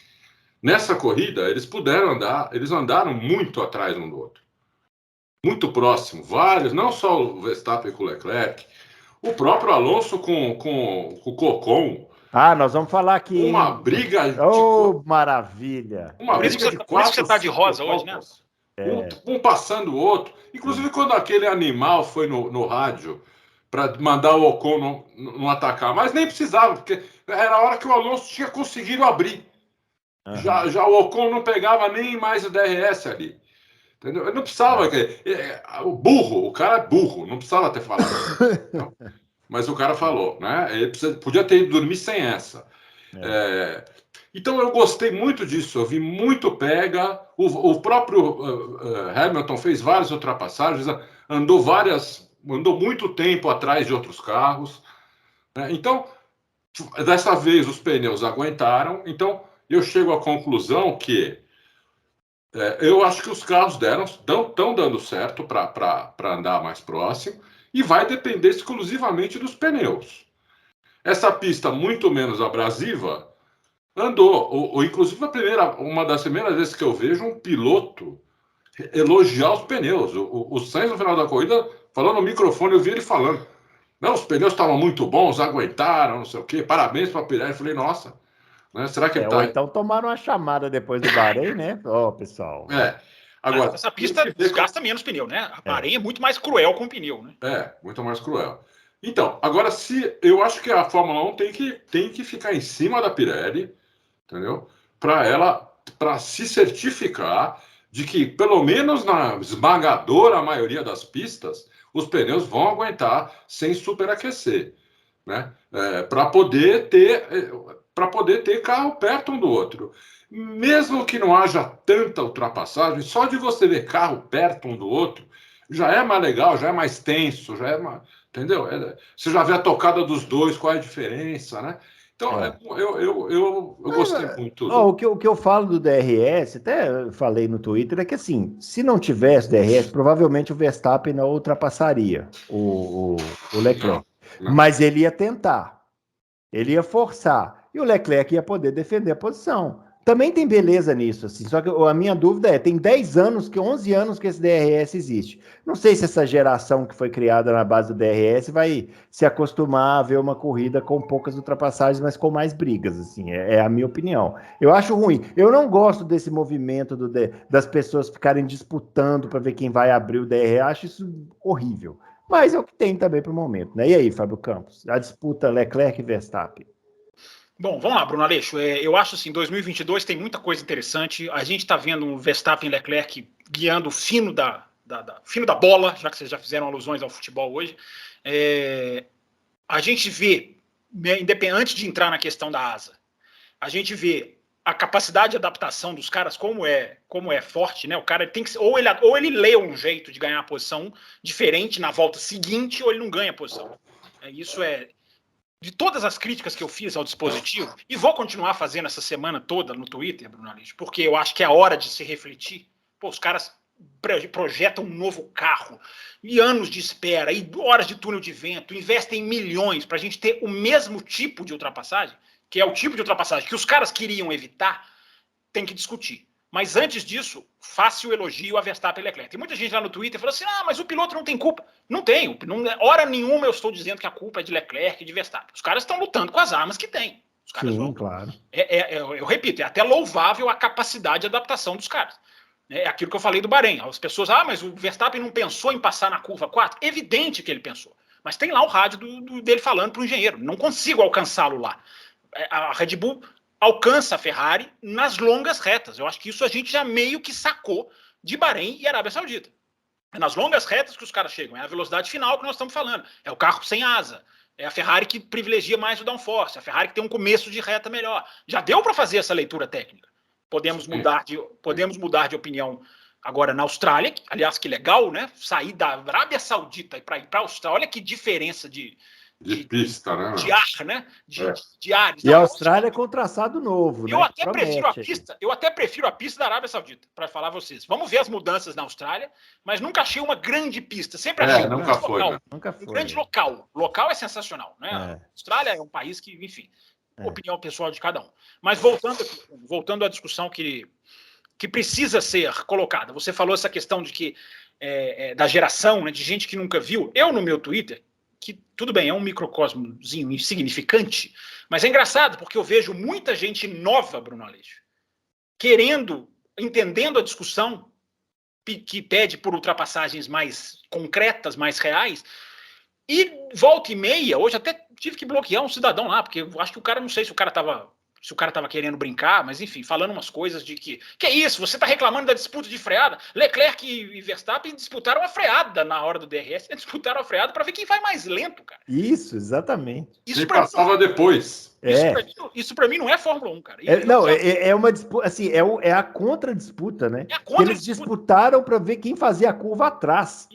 B: nessa corrida, eles andaram muito atrás um do outro. Muito próximo. Vários, não só o Verstappen com o Leclerc, o próprio Alonso com o Ocon.
A: Nós vamos falar aqui.
B: Uma briga.
A: Maravilha!
C: Por isso que você está de rosa hoje, né?
B: Um passando o outro. Inclusive, quando aquele animal foi no rádio para mandar o Ocon não atacar, mas nem precisava, porque era a hora que o Alonso tinha conseguido abrir. Já o Ocon não pegava nem mais o DRS ali. Entendeu? Ele não precisava. O cara é burro, não precisava ter falado. Não. Mas o cara falou, né? Ele podia ter ido dormir sem essa. Então eu gostei muito disso, eu vi muito pega. O próprio Hamilton fez várias ultrapassagens, andou muito tempo atrás de outros carros. Né? Então, dessa vez os pneus aguentaram. Então eu chego à conclusão que eu acho que os carros estão dando certo para andar mais próximo e vai depender exclusivamente dos pneus. Essa pista muito menos abrasiva andou, inclusive uma das primeiras vezes que eu vejo um piloto elogiar os pneus. O Sainz, no final da corrida, falando no microfone, eu vi ele falando: não, os pneus estavam muito bons, aguentaram, não sei o quê, parabéns para a Pirelli. Eu falei, nossa, né, será que ele tá...
A: Então tomaram uma chamada depois do Bahrein, né? Pessoal.
C: Agora, essa pista desgasta menos pneu, né? A Bahrein é muito mais cruel com o pneu, né?
B: Muito mais cruel. Então, agora, eu acho que a Fórmula 1 tem que ficar em cima da Pirelli, entendeu? Para se certificar de que, pelo menos na esmagadora maioria das pistas, os pneus vão aguentar sem superaquecer, né? Para poder ter carro perto um do outro. Mesmo que não haja tanta ultrapassagem, só de você ver carro perto um do outro, já é mais legal, já é mais tenso, já é mais, entendeu? Você já vê a tocada dos dois, qual é a diferença, né? Então, eu gostei muito
A: o que eu falo do DRS, até falei no Twitter, é que assim, se não tivesse DRS, provavelmente o Verstappen não ultrapassaria o Leclerc.
B: Não.
A: Mas ele ia tentar, ele ia forçar, e o Leclerc ia poder defender a posição. Também tem beleza nisso, assim, só que a minha dúvida é, tem 10 anos, 11 anos que esse DRS existe. Não sei se essa geração que foi criada na base do DRS vai se acostumar a ver uma corrida com poucas ultrapassagens, mas com mais brigas, assim, é a minha opinião. Eu acho ruim. Eu não gosto desse movimento das pessoas ficarem disputando para ver quem vai abrir o DRS, acho isso horrível. Mas é o que tem também para o momento, né? E aí, Fábio Campos? A disputa Leclerc e Verstappen.
C: Bom, vamos lá, Bruno Aleixo. Eu acho assim, 2022 tem muita coisa interessante. A gente está vendo o Verstappen e Leclerc guiando o fino fino da bola, já que vocês já fizeram alusões ao futebol hoje. A gente vê, antes de entrar na questão da asa, a gente vê a capacidade de adaptação dos caras como é forte, né? O cara tem que ou ele lê um jeito de ganhar a posição diferente na volta seguinte, ou ele não ganha a posição. Isso é de todas as críticas que eu fiz ao dispositivo, e vou continuar fazendo essa semana toda no Twitter, Bruno Aleixo, porque eu acho que é a hora de se refletir. Pô, os caras projetam um novo carro, e anos de espera, e horas de túnel de vento, investem milhões para a gente ter o mesmo tipo de ultrapassagem, que é o tipo de ultrapassagem que os caras queriam evitar, tem que discutir. Mas antes disso, faça o elogio a Verstappen e Leclerc. Tem muita gente lá no Twitter falando assim, mas o piloto não tem culpa. Não tem. Hora nenhuma eu estou dizendo que a culpa é de Leclerc e de Verstappen. Os caras estão lutando com as armas que têm. Os caras
A: claro.
C: Eu repito, é até louvável a capacidade de adaptação dos caras. É aquilo que eu falei do Bahrein. As pessoas, mas o Verstappen não pensou em passar na curva 4? Evidente que ele pensou. Mas tem lá o rádio dele falando para o engenheiro. Não consigo alcançá-lo lá. A Red Bull alcança a Ferrari nas longas retas. Eu acho que isso a gente já meio que sacou de Bahrein e Arábia Saudita. É nas longas retas que os caras chegam. É a velocidade final que nós estamos falando. É o carro sem asa. É a Ferrari que privilegia mais o downforce. A Ferrari que tem um começo de reta melhor. Já deu para fazer essa leitura técnica. Podemos mudar de opinião agora na Austrália. Aliás, que legal, né? Sair da Arábia Saudita para ir para a Austrália. Olha que diferença de
B: pista, né?
C: De ar, né? De ares.
A: E a Austrália é com traçado novo,
C: né? Eu até prefiro a pista da Arábia Saudita, para falar a vocês. Vamos ver as mudanças na Austrália, mas nunca achei uma grande pista. Sempre achei um grande local. Né?
A: Nunca foi.
C: Um grande local. O local é sensacional, né? A Austrália é um país que, enfim, opinião pessoal de cada um. Mas voltando à discussão que precisa ser colocada. Você falou essa questão de que da geração, né, de gente que nunca viu. Eu, no meu Twitter, que tudo bem, é um microcosmozinho insignificante, mas é engraçado porque eu vejo muita gente nova, Bruno Aleixo, entendendo a discussão que pede por ultrapassagens mais concretas, mais reais, e volta e meia, hoje até tive que bloquear um cidadão lá, porque eu acho que o cara, não sei se o cara estava querendo brincar, mas enfim, falando umas coisas de que é isso, você está reclamando da disputa de freada. Leclerc e Verstappen disputaram a freada na hora do DRS, disputaram a freada para ver quem vai mais lento, cara.
A: Isso, exatamente.
B: Isso passava depois.
C: Isso para mim não é Fórmula 1, cara.
A: É uma disputa, assim, é a contra-disputa, né? Eles disputaram para ver quem fazia a curva atrás.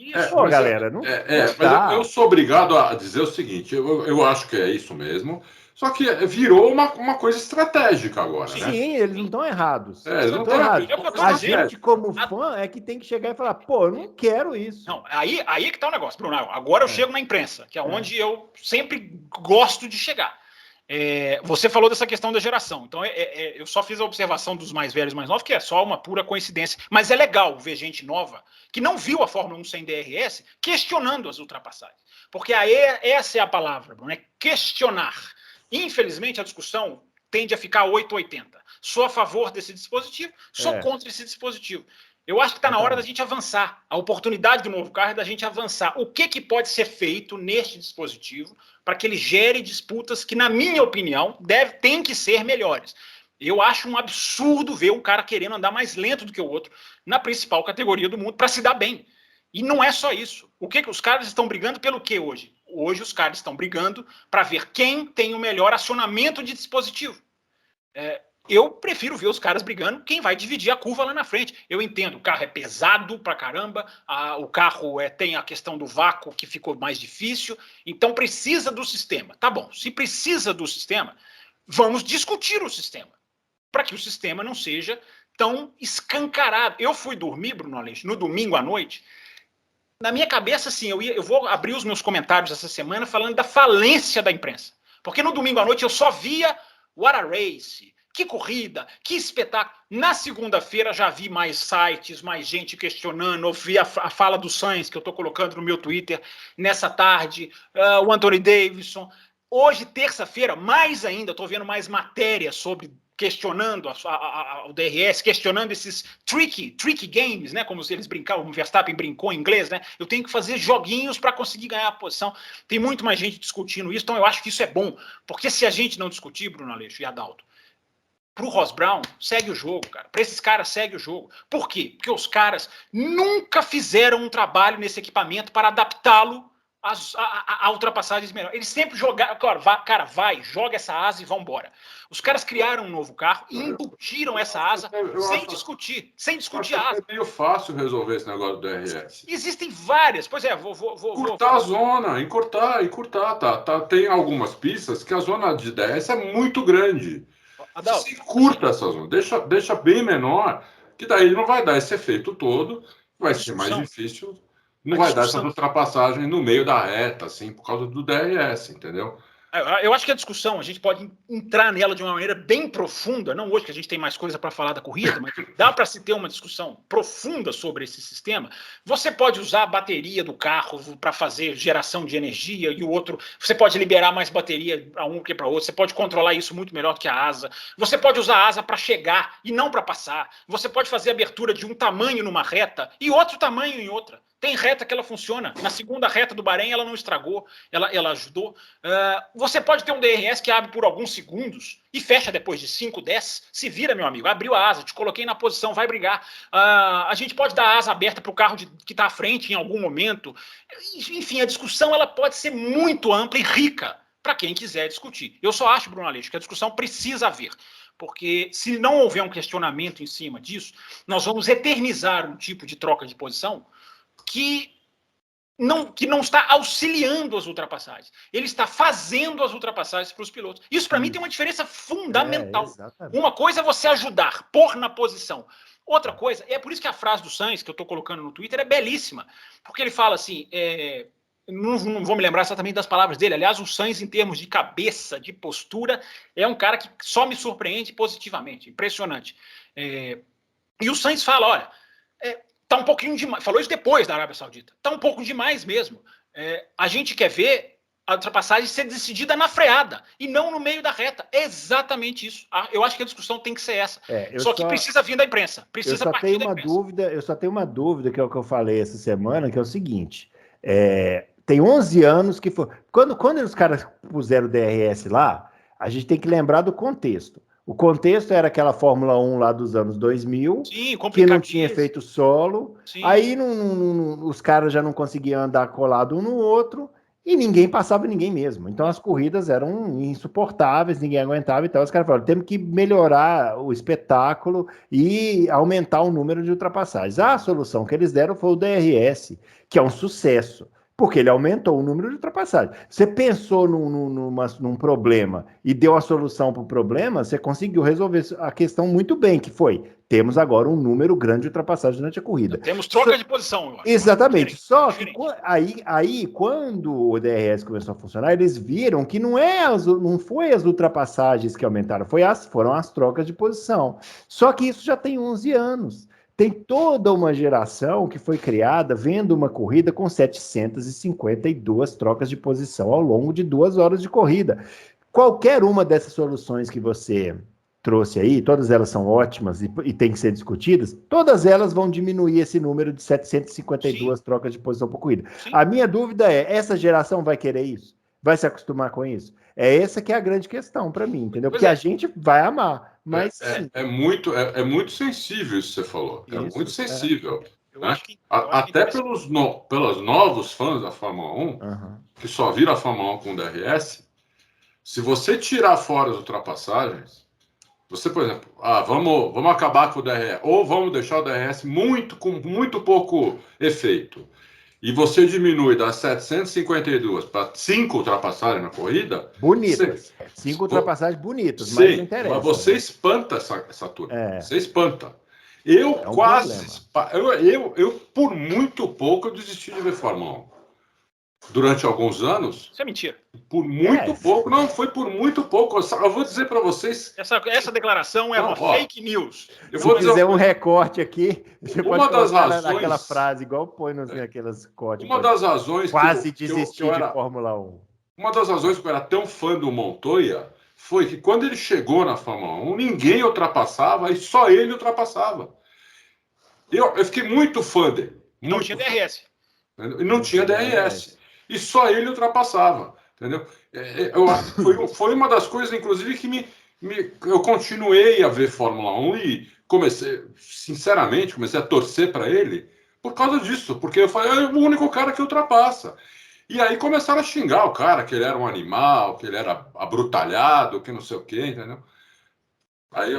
A: Galera, não.
B: Mas eu sou obrigado a dizer o seguinte: eu acho que é isso mesmo. Só que virou uma coisa estratégica agora, né?
A: Sim, eles não estão errados.
B: Eles não estão errados.
A: A gente, como fã, é que tem que chegar e falar, eu não quero isso.
C: Não, aí que tá o negócio, Bruno. Agora eu chego na imprensa, que é onde eu sempre gosto de chegar. Você falou dessa questão da geração. Então, eu só fiz a observação dos mais velhos e mais novos, que é só uma pura coincidência. Mas é legal ver gente nova que não viu a Fórmula 1 sem DRS questionando as ultrapassagens. Porque essa é a palavra, Bruno, é questionar. Infelizmente, a discussão tende a ficar 880. Sou a favor desse dispositivo, sou contra esse dispositivo. Eu acho que está na hora da gente avançar. A oportunidade do novo carro é da gente avançar. O que pode ser feito neste dispositivo para que ele gere disputas que, na minha opinião, tem que ser melhores. Eu acho um absurdo ver um cara querendo andar mais lento do que o outro na principal categoria do mundo para se dar bem. E não é só isso. O que os caras estão brigando pelo que hoje? Hoje os caras estão brigando para ver quem tem o melhor acionamento de dispositivo. Eu prefiro ver os caras brigando quem vai dividir a curva lá na frente. Eu entendo, o carro é pesado pra caramba, o carro tem a questão do vácuo que ficou mais difícil, então precisa do sistema. Tá bom, se precisa do sistema, vamos discutir o sistema, para que o sistema não seja tão escancarado. Eu fui dormir, Bruno Aleixo, no domingo à noite. Na minha cabeça, assim, eu vou abrir os meus comentários essa semana falando da falência da imprensa. Porque no domingo à noite eu só via what a race, que corrida, que espetáculo. Na segunda-feira já vi mais sites, mais gente questionando, ouvi a fala do Sainz, que eu estou colocando no meu Twitter nessa tarde, o Anthony Davidson. Hoje, terça-feira, mais ainda, estou vendo mais matérias sobre questionando o DRS, questionando esses tricky games, né? Como eles brincavam, o Verstappen brincou em inglês, né? Eu tenho que fazer joguinhos para conseguir ganhar a posição. Tem muito mais gente discutindo isso, então eu acho que isso é bom. Porque se a gente não discutir, Bruno Aleixo e Adalto, pro Ross Brown, segue o jogo, cara. Para esses caras, segue o jogo. Por quê? Porque os caras nunca fizeram um trabalho nesse equipamento para adaptá-lo a ultrapassagens melhores. Eles sempre jogaram, cara, joga essa asa e vão embora. Os caras criaram um novo carro e embutiram essa asa sem discutir a asa.
B: É meio fácil resolver esse negócio do DRS.
C: Existem várias. Pois é,
B: a zona, encurtar, tá. Tem algumas pistas que a zona de DRS é muito grande.
C: Adalto,
B: se curta essa zona, deixa bem menor, que daí não vai dar esse efeito todo, vai ser mais difícil. Não vai dar essa ultrapassagem no meio da reta, assim, por causa do DRS, entendeu?
C: Eu acho que a discussão, a gente pode entrar nela de uma maneira bem profunda, não hoje que a gente tem mais coisa para falar da corrida, mas dá para se ter uma discussão profunda sobre esse sistema. Você pode usar a bateria do carro para fazer geração de energia e o outro, você pode liberar mais bateria para um que para outro, você pode controlar isso muito melhor do que a asa, você pode usar a asa para chegar e não para passar, você pode fazer abertura de um tamanho numa reta e outro tamanho em outra. Tem reta que ela funciona. Na segunda reta do Bahrein, ela não estragou, ela ajudou. Você pode ter um DRS que abre por alguns segundos e fecha depois de 5, 10. Se vira, meu amigo. Abriu a asa, te coloquei na posição, vai brigar. A gente pode dar a asa aberta para o carro que está à frente em algum momento. Enfim, a discussão ela pode ser muito ampla e rica para quem quiser discutir. Eu só acho, Bruno Aleixo, que a discussão precisa haver. Porque se não houver um questionamento em cima disso, nós vamos eternizar um tipo de troca de posição que não está auxiliando as ultrapassagens. Ele está fazendo as ultrapassagens para os pilotos. Isso, para mim, tem uma diferença fundamental. Uma coisa é você ajudar, pôr na posição. Outra coisa, é por isso que a frase do Sainz, que eu estou colocando no Twitter, é belíssima. Porque ele fala assim, não vou me lembrar exatamente das palavras dele. Aliás, o Sainz, em termos de cabeça, de postura, é um cara que só me surpreende positivamente. Impressionante. E o Sainz fala, olha... Tá um pouquinho demais. Falou isso depois da Arábia Saudita. Tá um pouco demais mesmo. A gente quer ver a ultrapassagem ser decidida na freada e não no meio da reta. É exatamente isso. Eu acho que a discussão tem que ser essa. Só que precisa vir da imprensa. Precisa partir da imprensa.
A: Eu só tenho uma dúvida, que é o que eu falei essa semana, que é o seguinte. Tem 11 anos que foi... Quando os caras puseram o DRS lá, a gente tem que lembrar do contexto. O contexto era aquela Fórmula 1 lá dos anos 2000,
C: sim,
A: que não tinha efeito solo,
C: sim.
A: Aí os caras já não conseguiam andar colado um no outro, e ninguém passava ninguém mesmo. Então as corridas eram insuportáveis, ninguém aguentava, então os caras falaram, temos que melhorar o espetáculo e aumentar o número de ultrapassagens. A solução que eles deram foi o DRS, que é um sucesso, porque ele aumentou o número de ultrapassagens. Você pensou num problema e deu a solução para o problema, você conseguiu resolver a questão muito bem, que foi, temos agora um número grande de ultrapassagens durante a corrida.
C: Temos troca de posição, eu acho.
A: Exatamente. Só que aí, quando o DRS começou a funcionar, eles viram que não foi as ultrapassagens que aumentaram, foram as trocas de posição. Só que isso já tem 11 anos. Tem toda uma geração que foi criada vendo uma corrida com 752 trocas de posição ao longo de 2 horas de corrida. Qualquer uma dessas soluções que você trouxe aí, todas elas são ótimas e têm que ser discutidas, todas elas vão diminuir esse número de 752 Sim. trocas de posição por corrida. Sim. A minha dúvida é, essa geração vai querer isso? Vai se acostumar com isso? É essa que é a grande questão para mim, entendeu? Porque a gente vai amar, mas...
B: É muito sensível isso que você falou. É muito sensível. Né? Até pelos novos fãs da Fórmula 1, que só viram a Fórmula 1 com DRS, se você tirar fora as ultrapassagens, você, por exemplo, vamos acabar com o DRS, ou vamos deixar o DRS com muito pouco efeito, e você diminui das 752 para 5 ultrapassagens na corrida...
A: Bonitas. 5 ultrapassagens bonitas,
B: sim,
A: mas não interessa.
B: Mas você espanta essa turma. Você espanta. Eu por muito pouco, eu desisti de ver Fórmula 1. Durante alguns anos.
C: Isso é mentira.
B: Por muito pouco. Não, foi por muito pouco. Eu vou dizer para vocês...
C: Essa declaração é uma fake news.
A: Se fizer um recorte aqui, você pode colocar naquela frase, igual põe naquelas códigos.
B: Uma das razões
A: quase desistir de Fórmula 1.
B: Uma das razões que eu era tão fã do Montoya foi que quando ele chegou na Fórmula 1, ninguém ultrapassava e só ele ultrapassava. Eu fiquei muito fã dele.
C: Não tinha DRS.
B: Não tinha DRS. E só ele ultrapassava. Entendeu? Foi uma das coisas, inclusive, que eu continuei a ver Fórmula 1 e sinceramente, comecei a torcer para ele por causa disso. Porque eu falei, é o único cara que ultrapassa. E aí começaram a xingar o cara, que ele era um animal, que ele era abrutalhado, que não sei o quê, entendeu? Aí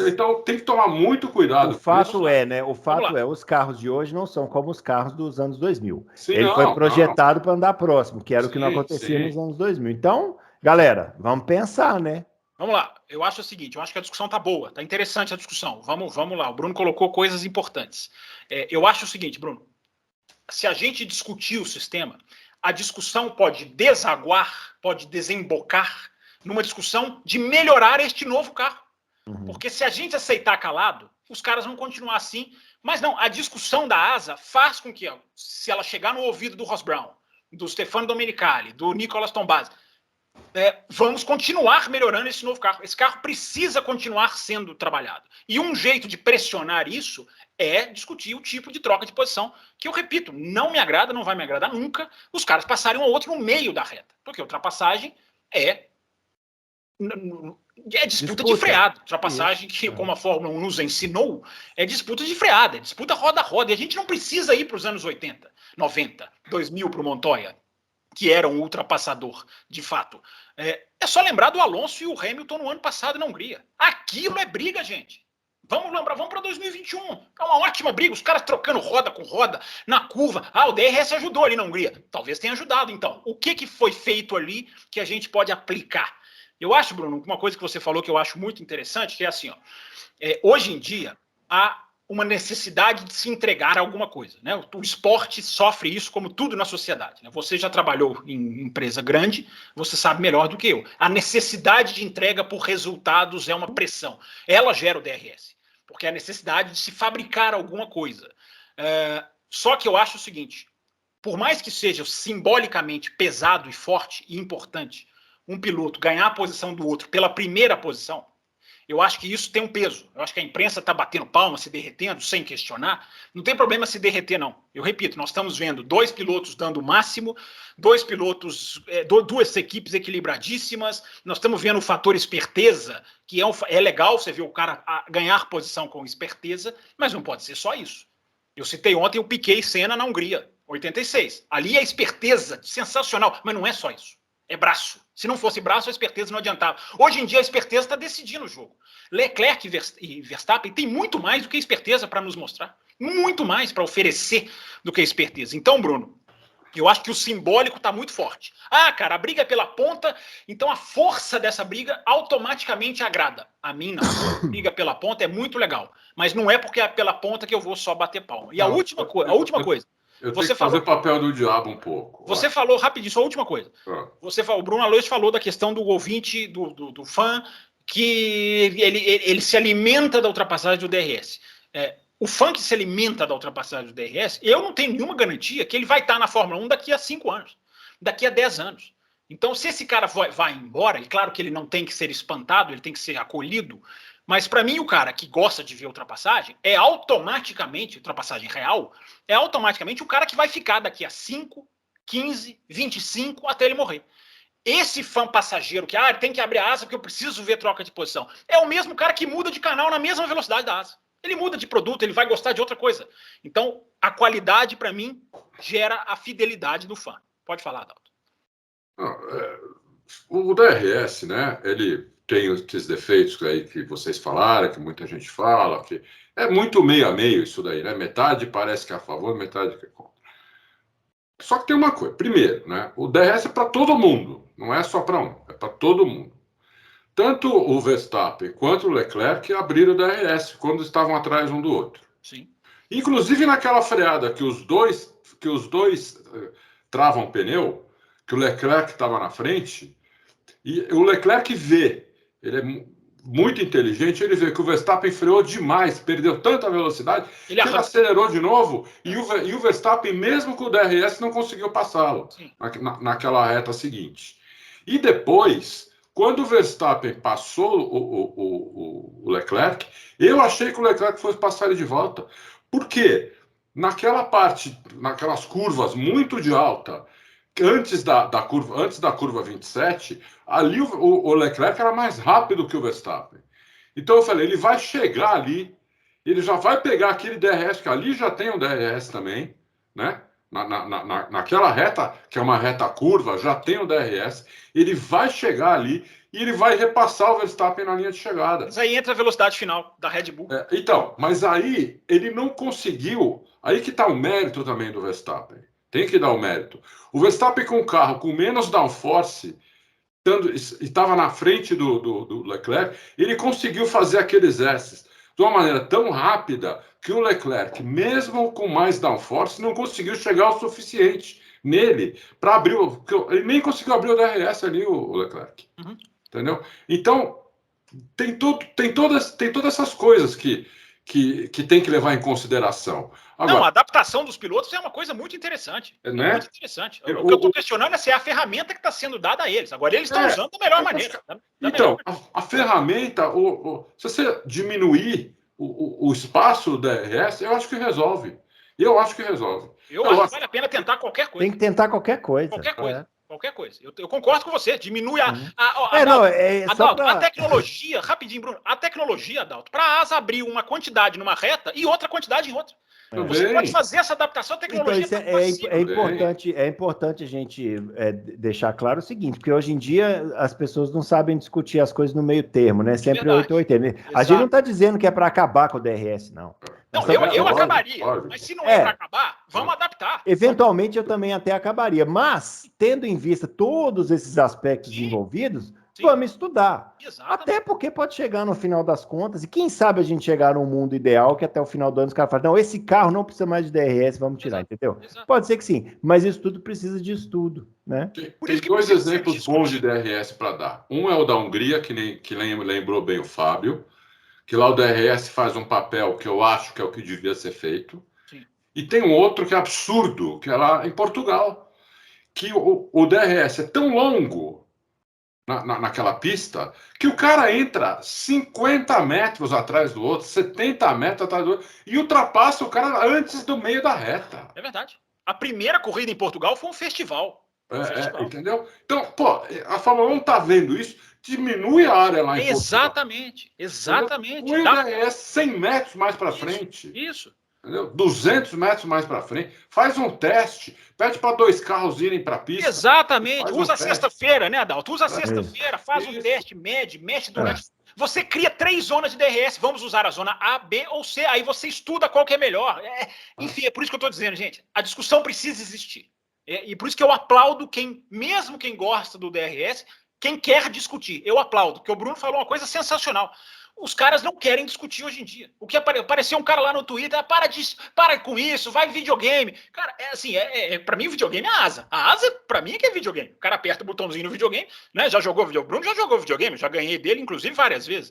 B: então tem que tomar muito cuidado.
A: O fato é, né? Os carros de hoje não são como os carros dos anos 2000. Ele foi projetado para andar próximo, que era o que não acontecia nos anos 2000. Então, galera, vamos pensar, né?
C: Vamos lá. Eu acho o seguinte, eu acho que a discussão tá boa, tá interessante a discussão. Vamos lá. O Bruno colocou coisas importantes. Eu acho o seguinte, Bruno, se a gente discutir o sistema, a discussão pode desaguar, pode desembocar numa discussão de melhorar este novo carro. Porque se a gente aceitar calado, os caras vão continuar assim. Mas não, a discussão da asa faz com que, se ela chegar no ouvido do Ross Brown, do Stefano Domenicali, do Nicolas Tombazzi, vamos continuar melhorando esse novo carro. Esse carro precisa continuar sendo trabalhado. E um jeito de pressionar isso é discutir o tipo de troca de posição, que eu repito, não me agrada, não vai me agradar nunca, os caras passarem um ao outro no meio da reta. Porque ultrapassagem é disputa de freada. Ultrapassagem que, como a Fórmula 1 nos ensinou, é disputa de freada, é disputa roda a roda. E a gente não precisa ir para os anos 80, 90, 2000 para o Montoya, que era um ultrapassador, de fato. É só lembrar do Alonso e o Hamilton no ano passado na Hungria. Aquilo é briga, gente. Vamos lembrar, vamos para 2021. É uma ótima briga, os caras trocando roda com roda na curva. O DRS ajudou ali na Hungria. Talvez tenha ajudado, então. O que foi feito ali que a gente pode aplicar? Eu acho, Bruno, uma coisa que você falou que eu acho muito interessante, que é assim, hoje em dia há uma necessidade de se entregar a alguma coisa, né? O esporte sofre isso como tudo na sociedade, né? Você já trabalhou em empresa grande, você sabe melhor do que eu. A necessidade de entrega por resultados é uma pressão. Ela gera o DRS, porque é a necessidade de se fabricar alguma coisa. Só que eu acho o seguinte, por mais que seja simbolicamente pesado e forte e importante, um piloto ganhar a posição do outro pela primeira posição, eu acho que isso tem um peso. Eu acho que a imprensa está batendo palma, se derretendo, sem questionar. Não tem problema se derreter, não. Eu repito, nós estamos vendo 2 pilotos dando o máximo, 2 pilotos, 2 equipes equilibradíssimas, nós estamos vendo o fator esperteza, que é legal você ver o cara ganhar posição com esperteza, mas não pode ser só isso. Eu citei ontem o Piquet e Senna na Hungria, 86. Ali é esperteza, sensacional, mas não é só isso. É braço. Se não fosse braço, a esperteza não adiantava. Hoje em dia, a esperteza está decidindo o jogo. Leclerc e Verstappen têm muito mais do que esperteza para nos mostrar. Muito mais para oferecer do que esperteza. Então, Bruno, eu acho que o simbólico está muito forte. Cara, a briga é pela ponta, então a força dessa briga automaticamente agrada. A mim, não. A briga pela ponta é muito legal. Mas não é porque é pela ponta que eu vou só bater palma. E a última coisa.
B: Eu tenho que fazer o papel do diabo um pouco.
C: Você falou, rapidinho, só a última coisa. O Bruno Alois falou da questão do ouvinte, do fã, que ele se alimenta da ultrapassagem do DRS. O fã que se alimenta da ultrapassagem do DRS, eu não tenho nenhuma garantia que ele vai estar na Fórmula 1 daqui a 5 anos, daqui a 10 anos. Então, se esse cara vai embora, e claro que ele não tem que ser espantado, ele tem que ser acolhido, mas para mim o cara que gosta de ver ultrapassagem é automaticamente, ultrapassagem real, é automaticamente o cara que vai ficar daqui a 5, 15, 25 até ele morrer. Esse fã passageiro que ele tem que abrir a asa porque eu preciso ver troca de posição, é o mesmo cara que muda de canal na mesma velocidade da asa. Ele muda de produto, ele vai gostar de outra coisa. Então, a qualidade, para mim, gera a fidelidade do fã. Pode falar, Adalto.
B: O DRS, né, ele tem esses defeitos aí que vocês falaram, que muita gente fala, que é muito meio a meio isso daí, né? Metade parece que é a favor, metade que é contra. Só que tem uma coisa. Primeiro, né, o DRS é para todo mundo, não é só para um, é para todo mundo. Tanto o Verstappen quanto o Leclerc abriram o DRS quando estavam atrás um do outro.
C: Sim.
B: Inclusive naquela freada que os dois travam o pneu, que o Leclerc estava na frente, e o Leclerc vê, ele é muito inteligente, ele vê que o Verstappen freou demais, perdeu tanta velocidade, que ele acelerou de novo, e o Verstappen, mesmo com o DRS, não conseguiu passá-lo naquela reta seguinte. E depois, quando o Verstappen passou o Leclerc, eu achei que o Leclerc fosse passar ele de volta. Por quê? Naquelas curvas muito de alta, antes da curva 27, ali o Leclerc era mais rápido que o Verstappen. Então eu falei, ele vai chegar ali, ele já vai pegar aquele DRS, que ali já tem um DRS também, né? Naquela reta, que é uma reta curva, já tem o DRS, ele vai chegar ali e ele vai repassar o Verstappen na linha de chegada.
C: Mas aí entra a velocidade final da Red Bull.
B: Então, mas aí ele não conseguiu, aí que está o mérito também do Verstappen. Tem que dar o mérito. O Verstappen com o carro com menos downforce, estava na frente do Leclerc, ele conseguiu fazer aqueles S's de uma maneira tão rápida que o Leclerc, mesmo com mais downforce, não conseguiu chegar o suficiente nele para abrir. Ele nem conseguiu abrir o DRS ali, o Leclerc.
C: Uhum.
B: Entendeu? Então, tem todas essas coisas que tem que levar em consideração.
C: Agora, não, a adaptação dos pilotos é uma coisa muito interessante.
B: Né?
C: Muito interessante. O que eu estou questionando é se é a ferramenta que está sendo dada a eles. Agora, eles estão usando da melhor maneira.
B: Então, a ferramenta, se você diminuir o espaço do DRS, eu acho que resolve. Eu acho que resolve.
C: Eu acho que vale a pena tentar qualquer coisa.
A: Tem que tentar qualquer coisa.
C: Qualquer coisa. Qualquer coisa. Eu concordo com você. Diminui
A: a
C: tecnologia, rapidinho, Bruno. A tecnologia, Adalto, para a asa abrir uma quantidade numa reta e outra quantidade em outra. Você pode fazer essa adaptação à tecnologia.
A: Então, é importante a gente deixar claro o seguinte, porque hoje em dia as pessoas não sabem discutir as coisas no meio termo, né? Sempre 8 ou 80. A gente não está dizendo que é para acabar com o DRS, não.
C: Não, eu acabaria, mas se não é para acabar, vamos adaptar.
A: Eventualmente eu também até acabaria, mas tendo em vista todos esses aspectos envolvidos, vamos estudar.
C: Exatamente.
A: Até porque pode chegar no final das contas, e quem sabe a gente chegar num mundo ideal que até o final do ano os caras falam, não, esse carro não precisa mais de DRS, vamos tirar, entendeu? Exato. Pode ser que sim, mas isso tudo precisa de estudo, né?
B: Tem dois exemplos bons de DRS para dar. Um é o da Hungria, que lembrou bem o Fábio, que lá o DRS faz um papel que eu acho que é o que devia ser feito.
C: Sim.
B: E tem um outro que é absurdo, que é lá em Portugal, que o DRS é tão longo naquela pista que o cara entra 50 metros atrás do outro, 70 metros atrás do outro, e ultrapassa o cara antes do meio da reta.
C: É verdade. A primeira corrida em Portugal foi um festival.
B: Entendeu? Então, a Fórmula 1 tá vendo isso, diminui a área lá em
C: Exatamente.
B: Põe o DRS 100 metros mais para frente.
C: Isso.
B: Entendeu? 200 metros mais para frente. Faz um teste. Pede para 2 carros irem para a pista.
C: Exatamente. Usa sexta-feira, né, Adalto? Usa sexta-feira, faz um teste, mexe durante... Você cria 3 zonas de DRS. Vamos usar a zona A, B ou C. Aí você estuda qual que é melhor. Enfim, é por isso que eu estou dizendo, gente. A discussão precisa existir. E por isso que eu aplaudo mesmo quem gosta do DRS, quem quer discutir. Eu aplaudo, porque o Bruno falou uma coisa sensacional. Os caras não querem discutir hoje em dia. O que apareceu um cara lá no Twitter, para com isso, vai videogame. Cara, pra mim o videogame é a asa. A asa, pra mim, é que é videogame. O cara aperta o botãozinho no videogame, né? Já jogou videogame. Bruno já jogou videogame, já ganhei dele, inclusive, várias vezes.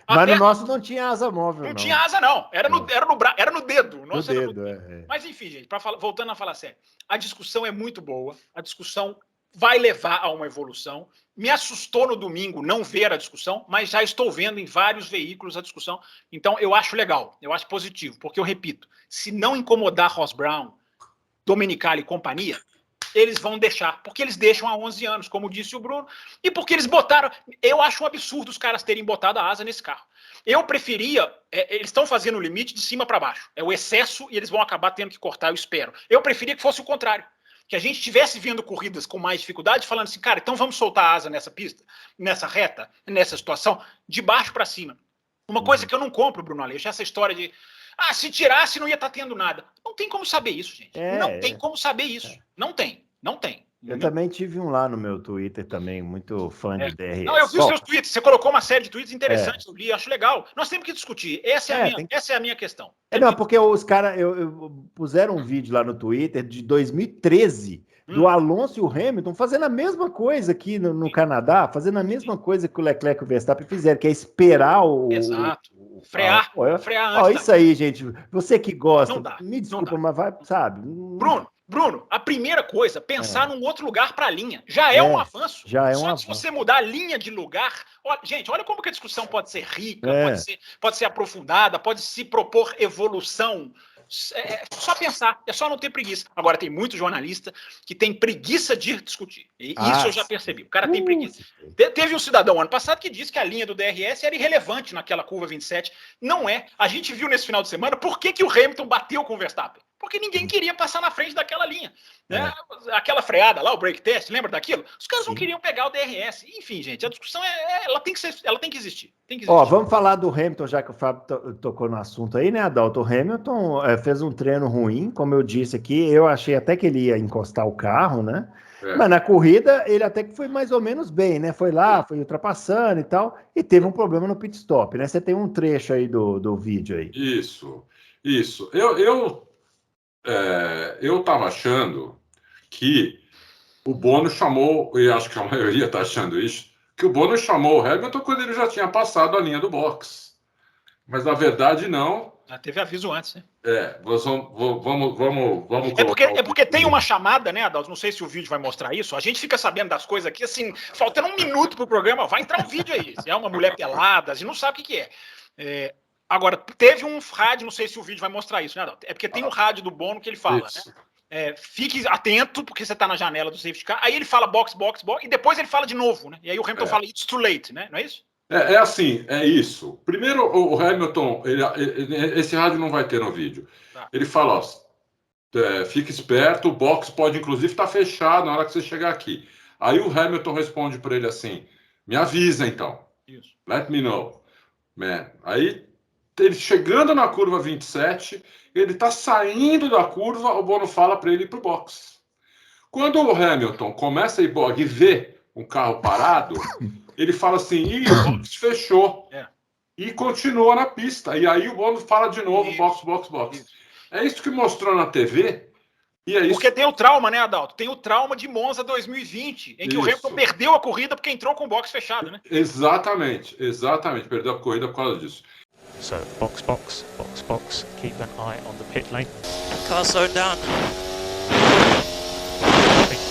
A: Mas no nosso não tinha asa móvel,
C: não. Tinha asa, não. Era no dedo.
A: No dedo,
C: Mas enfim, gente, voltando a falar sério. A discussão é muito boa. A discussão vai levar a uma evolução. Me assustou no domingo não ver a discussão, mas já estou vendo em vários veículos a discussão. Então, eu acho legal, eu acho positivo, porque eu repito, se não incomodar Ross Brown, Domenicali e companhia, eles vão deixar, porque eles deixam há 11 anos, como disse o Bruno, e porque eles botaram... Eu acho um absurdo os caras terem botado a asa nesse carro. Eu preferia... eles estão fazendo o limite de cima para baixo. É o excesso e eles vão acabar tendo que cortar, eu espero. Eu preferia que fosse o contrário. Que a gente estivesse vendo corridas com mais dificuldade, falando assim, cara, então vamos soltar a asa nessa pista, nessa reta, nessa situação, de baixo para cima. Uma coisa que eu não compro, Bruno Aleixo, essa história de... se tirasse não ia estar tendo nada. Não tem como saber isso, gente. Não tem como saber isso. Não tem.
A: Eu também tive um lá no meu Twitter também, muito fã de DRS.
C: Não, eu vi os seus tweets. Você colocou uma série de tweets interessantes, eu li, acho legal. Nós temos que discutir. Essa é a minha questão.
A: Não, porque os caras puseram um vídeo lá no Twitter de 2013 do Alonso e o Hamilton fazendo a mesma coisa aqui no Canadá, fazendo a mesma coisa que o Leclerc e o Verstappen fizeram, que é esperar
C: Exato. Frear antes.
A: Isso aí, gente. Você que gosta,
C: Não dá,
A: me desculpa, mas vai, sabe?
C: Bruno, a primeira coisa, pensar num outro lugar para a linha. Já é um avanço. Só que se você mudar a linha de lugar... Gente, olha como que a discussão pode ser rica, pode ser aprofundada, pode se propor evolução. É só pensar, é só não ter preguiça. Agora, tem muito jornalista que tem preguiça de discutir. Isso eu já percebi. O cara tem preguiça. Teve um cidadão ano passado que disse que a linha do DRS era irrelevante naquela curva 27. Não é. A gente viu nesse final de semana por que o Hamilton bateu com o Verstappen. Porque ninguém queria passar na frente daquela linha. Né? Aquela freada lá, o break test, lembra daquilo? Os caras não queriam pegar o DRS. Enfim, gente, a discussão ela tem que existir.
A: Vamos falar do Hamilton, já que o Fábio tocou no assunto aí, né, Adalto? O Hamilton fez um treino ruim, como eu disse aqui. Eu achei até que ele ia encostar o carro, né? Mas na corrida ele até que foi mais ou menos bem, né? Foi lá, foi ultrapassando e tal, e teve um problema no pit stop, né? Você tem um trecho aí do vídeo aí.
B: Isso. Eu estava achando que o Bono chamou, e acho que a maioria está achando isso, que o Bono chamou o Hamilton quando ele já tinha passado a linha do box. Mas na verdade não.
C: Já teve aviso antes, né?
B: Vamos
C: porque tem uma chamada, né, Adalto? Não sei se o vídeo vai mostrar isso. A gente fica sabendo das coisas aqui, assim, faltando um minuto pro programa, vai entrar um vídeo aí. Se é uma mulher pelada, a gente não sabe o que é. Agora, teve um rádio, não sei se o vídeo vai mostrar isso, né, Adalto? É porque tem um rádio do Bono que ele fala, né? Fique atento, porque você tá na janela do safety car. Aí ele fala box, e depois ele fala de novo, né? E aí o Hamilton fala it's too late, né? Não é isso?
B: É assim, é isso. Primeiro, o Hamilton, esse rádio não vai ter no vídeo. Ele fala, fique esperto, o box pode inclusive estar fechado na hora que você chegar aqui. Aí o Hamilton responde para ele assim, me avisa então.
C: Isso.
B: Let me know. Man. Aí, ele chegando na curva 27, ele está saindo da curva, o Bono fala para ele ir para o box. Quando o Hamilton começa a ir e vê um carro parado, ele fala assim, o box fechou. E continua na pista. E aí o Bono fala de novo, box. Isso. É isso que mostrou na TV. E é isso.
C: Porque tem o trauma, né, Adalto? Tem o trauma de Monza 2020, em que o Hamilton perdeu a corrida porque entrou com o box fechado, né?
B: Exatamente. Perdeu a corrida por causa disso.
D: So, box. Keep an eye on the pit lane.
E: Car slowed down.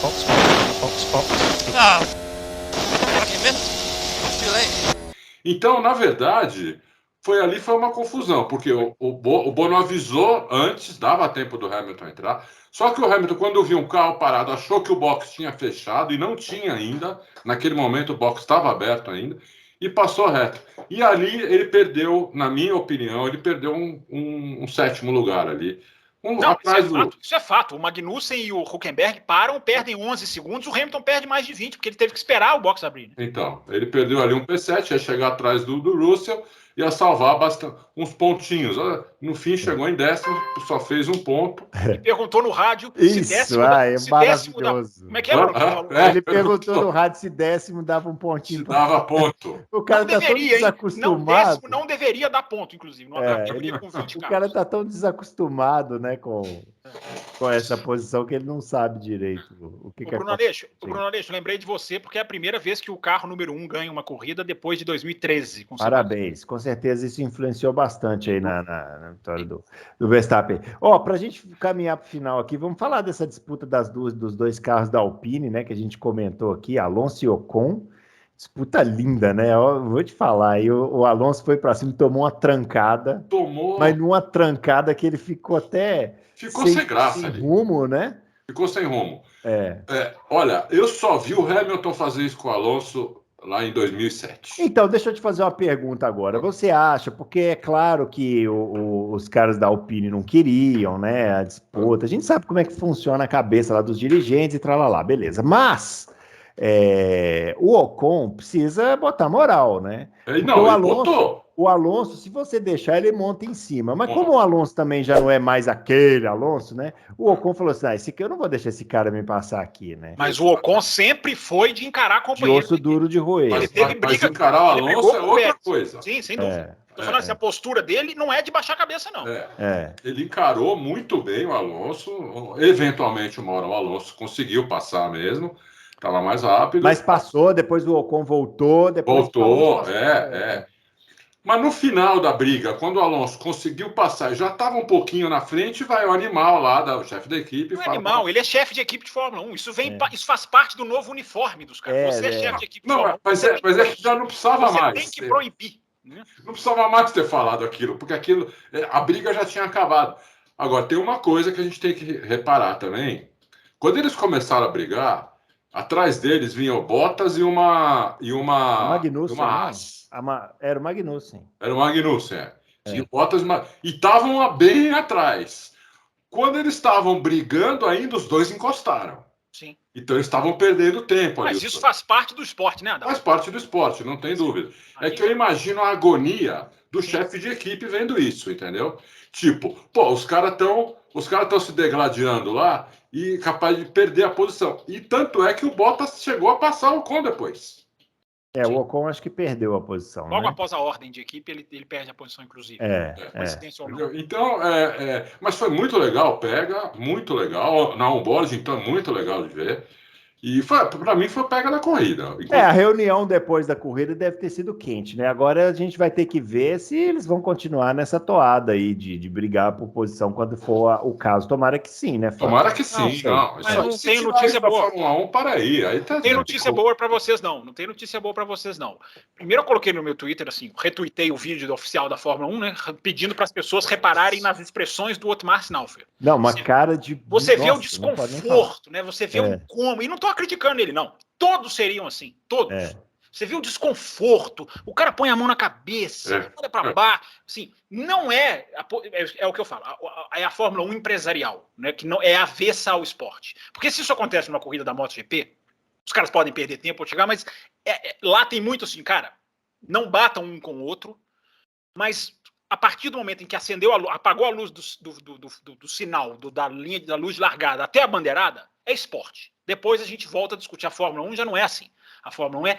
D: Box.
E: Oh, fucking missed. Too late.
B: Então, na verdade, foi uma confusão, porque o Bono avisou antes, dava tempo do Hamilton entrar, só que o Hamilton, quando viu um carro parado, achou que o box tinha fechado, e não tinha ainda, naquele momento o box estava aberto ainda, e passou reto. E ali ele perdeu, na minha opinião, um sétimo lugar ali.
C: Isso é fato. O Magnussen e o Hülkenberg perdem 11 segundos, o Hamilton perde mais de 20, porque ele teve que esperar o box abrir. Né?
B: Então, ele perdeu ali um P7, ia chegar atrás do Russell, ia salvar bastante, uns pontinhos. No fim, chegou em 10º, só fez um ponto.
C: E perguntou no rádio
A: se décimo... maravilhoso.
C: Como é que é, Bruno?
A: Ele perguntou no rádio se décimo dava um pontinho.
B: Dava ponto.
A: O cara tá todo desacostumado.
C: deveria dar ponto, inclusive. No com 20
A: o
C: carros.
A: cara tá tão desacostumado, né, com essa posição que ele não sabe direito o que
C: Bruno Aleixo, lembrei de você porque é a primeira vez que o carro número 1 ganha uma corrida depois de 2013.
A: Parabéns, com certeza isso influenciou bastante aí na vitória do Verstappen. Pra gente caminhar para o final aqui, vamos falar dessa disputa dos dois carros da Alpine, né, que a gente comentou aqui, Alonso e Ocon. Disputa linda, né? Vou te falar, aí o Alonso foi para cima e tomou uma trancada. Mas numa trancada que ele ficou até...
B: Ficou sem graça
A: sem
B: ali.
A: rumo, né?
B: Ficou sem rumo. Olha, eu só vi o Hamilton fazer isso com o Alonso lá em 2007.
A: Então, deixa eu te fazer uma pergunta agora. Você acha, porque é claro que os caras da Alpine não queriam, né, a disputa. A gente sabe como é que funciona a cabeça lá dos dirigentes e tralalá, beleza. Mas... o Ocon precisa botar moral, né?
B: Não,
A: o Alonso, se você deixar, ele monta em cima. Mas como o Alonso também já não é mais aquele Alonso, né? O Ocon falou assim: esse aqui eu não vou deixar esse cara me passar aqui, né?
C: Mas o Ocon sempre foi de encarar a companheira.
A: De osso duro de roer.
B: Mas encarar o Alonso é outra coisa.
C: Sim, sem dúvida. Tô falando assim, a postura dele não é de baixar a cabeça, não.
B: Ele encarou muito bem o Alonso. Eventualmente, uma hora o Alonso conseguiu passar mesmo. Estava mais rápido.
A: Mas passou, depois o Ocon voltou.
B: Voltou. Mas no final da briga, quando o Alonso conseguiu passar e já estava um pouquinho na frente, vai o animal lá, o chefe da equipe.
C: Não é animal, ele é chefe de equipe de Fórmula 1. Isso faz parte do novo uniforme dos caras. Você é chefe de equipe de Fórmula 1.
B: Mas que já não precisava mais.
C: Você tem que proibir. Né?
B: Não precisava mais ter falado aquilo, porque a briga já tinha acabado. Agora, tem uma coisa que a gente tem que reparar também. Quando eles começaram a brigar, atrás deles vinha o Bottas e uma
A: Magnussen,
B: Haas.
A: Era o Magnussen.
B: Era o Magnussen, Tinha o Bottas e estavam bem atrás. Quando eles estavam brigando, ainda os dois encostaram.
C: Sim.
B: Então eles estavam perdendo tempo.
C: Mas isso faz parte do esporte, né, Adão?
B: Faz parte do esporte, não tem dúvida. É que eu imagino a agonia do chefe de equipe vendo isso, entendeu? Tipo, os caras estão se degladiando lá e capaz de perder a posição. E tanto é que o Bottas chegou a passar o Ocon depois.
A: O Ocon acho que perdeu a posição.
C: Logo
A: né?
C: após a ordem de equipe, ele perde a posição, inclusive. Coincidência ou não.
B: Então, mas foi muito legal, muito legal. Na onboard, então, é muito legal de ver. E para mim foi pega da corrida.
A: A reunião depois da corrida deve ter sido quente, né? Agora a gente vai ter que ver se eles vão continuar nessa toada aí de brigar por posição quando for o caso. Tomara que sim, né?
B: Tomara que sim.
C: Não tem notícia boa.
B: Fórmula 1, para aí.
C: Não tem notícia boa para vocês, não. Não tem notícia boa para vocês, não. Primeiro eu coloquei no meu Twitter, assim, retuitei o vídeo oficial da Fórmula 1, né? Pedindo para as pessoas repararem nas expressões do Otmar Sinalfer.
A: Não, uma cara de...
C: Você vê o desconforto, né? Você vê o como... E não tô criticando ele, não. Todos seriam assim, todos. Você viu o desconforto, o cara põe a mão na cabeça, olha para baixo, assim, não é o que eu falo, é a Fórmula 1 empresarial, né, que não é avessa ao esporte. Porque se isso acontece numa corrida da MotoGP, os caras podem perder tempo ou chegar, mas lá tem muito assim, cara, não batam um com o outro, mas a partir do momento em que apagou a luz do sinal, da linha da luz de largada até a bandeirada, é esporte. Depois a gente volta a discutir. A Fórmula 1 já não é assim. A Fórmula 1 é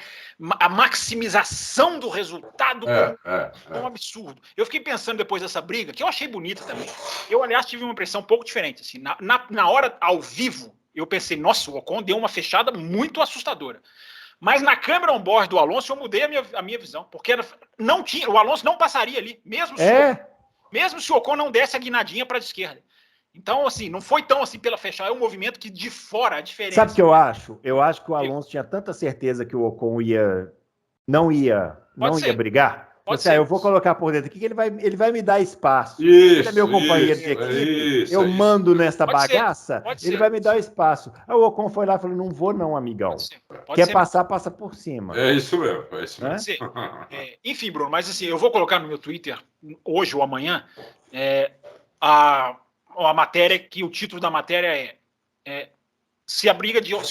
C: a maximização do resultado. É um absurdo. Eu fiquei pensando depois dessa briga, que eu achei bonita também. Eu, aliás, tive uma impressão um pouco diferente. Assim, na hora, ao vivo, eu pensei, nossa, o Ocon deu uma fechada muito assustadora. Mas na câmera on-board do Alonso, eu mudei a minha visão. Porque o Alonso não passaria ali, mesmo se o Ocon não desse a guinadinha para a esquerda. Então, assim, não foi tão assim pela fechada, é um movimento que de fora a diferença.
A: Sabe o que eu acho? Eu acho que o Alonso tinha tanta certeza que o Ocon não ia brigar. Eu vou colocar por dentro aqui que ele vai me dar espaço. Ele é meu companheiro de equipe. Eu mando nesta bagaça, ele vai me dar espaço. Aí o Ocon foi lá e falou: não vou, não, amigão. Quer passar, passa por cima.
B: É isso mesmo.
C: Enfim, Bruno, mas assim, eu vou colocar no meu Twitter, hoje ou amanhã, a matéria, que o título da matéria é se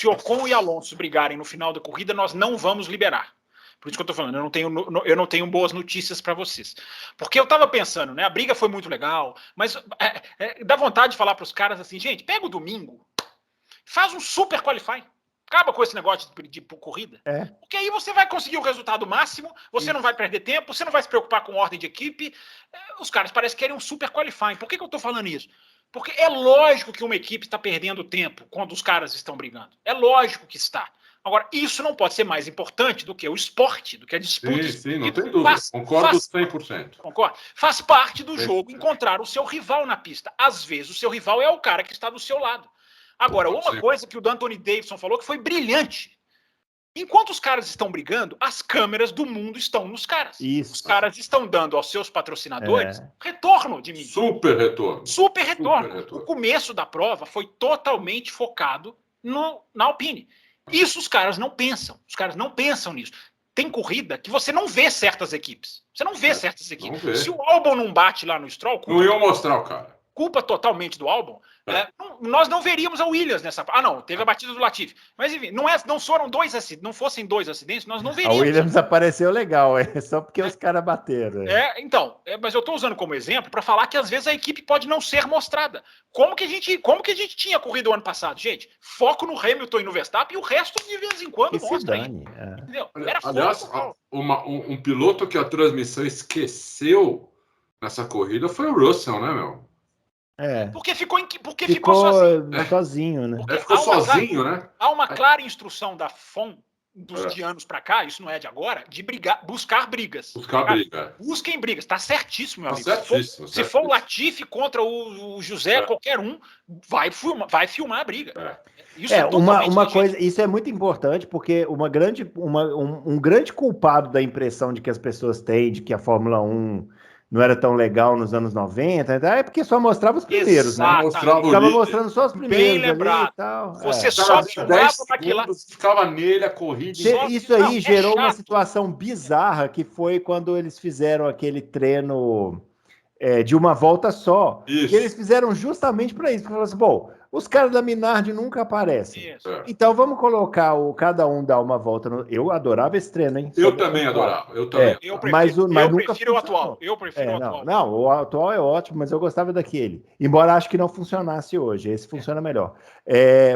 C: Ocon e Alonso brigarem no final da corrida, nós não vamos liberar. Por isso que eu tô falando, eu não tenho boas notícias para vocês. Porque eu tava pensando, né? A briga foi muito legal, mas dá vontade de falar para os caras assim, gente, pega o domingo, faz um super qualify. Acaba com esse negócio de corrida. Porque aí você vai conseguir o resultado máximo, você não vai perder tempo, você não vai se preocupar com ordem de equipe. Os caras parecem que querem um super qualifying. Por que eu estou falando isso? Porque é lógico que uma equipe está perdendo tempo quando os caras estão brigando. É lógico que está. Agora, isso não pode ser mais importante do que o esporte, do que a disputa.
B: Sim, não tem dúvida. Concordo 100%.
C: Concordo? Faz parte do jogo encontrar o seu rival na pista. Às vezes, o seu rival é o cara que está do seu lado. Agora, uma coisa que o Anthony Davidson falou que foi brilhante. Enquanto os caras estão brigando, as câmeras do mundo estão nos caras.
A: Isso.
C: Os caras estão dando aos seus patrocinadores retorno de mídia.
B: Super retorno.
C: O começo da prova foi totalmente focado na Alpine. Isso os caras não pensam. Os caras não pensam nisso. Tem corrida que você não vê certas equipes. Você não vê certas equipes. Se o Albon não bate lá no Stroll...
B: Não iam mostrar o cara.
C: Culpa totalmente do Albon. Nós não veríamos a Williams nessa... não, teve a batida do Latifi. Mas, enfim, não fossem dois acidentes, nós não veríamos.
A: A Williams apareceu legal, só porque os caras bateram.
C: Mas eu estou usando como exemplo para falar que às vezes a equipe pode não ser mostrada. Como que a gente tinha corrido o ano passado? Gente, foco no Hamilton e no Verstappen e o resto de vez em quando mostra aí. Entendeu?
B: Aliás, um piloto que a transmissão esqueceu nessa corrida foi o Russell, né, meu?
C: Porque ficou
A: sozinho, né?
B: Ficou sozinho, né?
C: Há uma clara instrução da FOM de anos para cá, isso não é de agora, de buscar brigas. Busquem brigas, tá certíssimo, meu amigo.
B: Certíssimo.
C: Se for o Latifi contra o José, qualquer um, vai filmar a briga. Isso
A: uma coisa, isso é muito importante, porque um grande culpado da impressão de que as pessoas têm de que a Fórmula 1 não era tão legal nos anos 90, é porque só mostrava os primeiros, né? Ficava mostrando só os primeiros.
C: Bem lembrado.
A: E tal.
C: Você só filmava aquilo.
B: Ficava nele a corrida.
A: Isso aí gerou uma situação bizarra, que foi quando eles fizeram aquele treino de uma volta só.
B: Isso.
A: E eles fizeram justamente para isso. Porque falaram assim, bom, os caras da Minardi nunca aparecem. Então vamos colocar cada um dar uma volta. Eu adorava esse treino, hein?
B: Eu também adorava.
C: Eu prefiro o atual.
A: Não, o atual é ótimo, mas eu gostava daquele. Embora acho que não funcionasse hoje. Esse funciona melhor.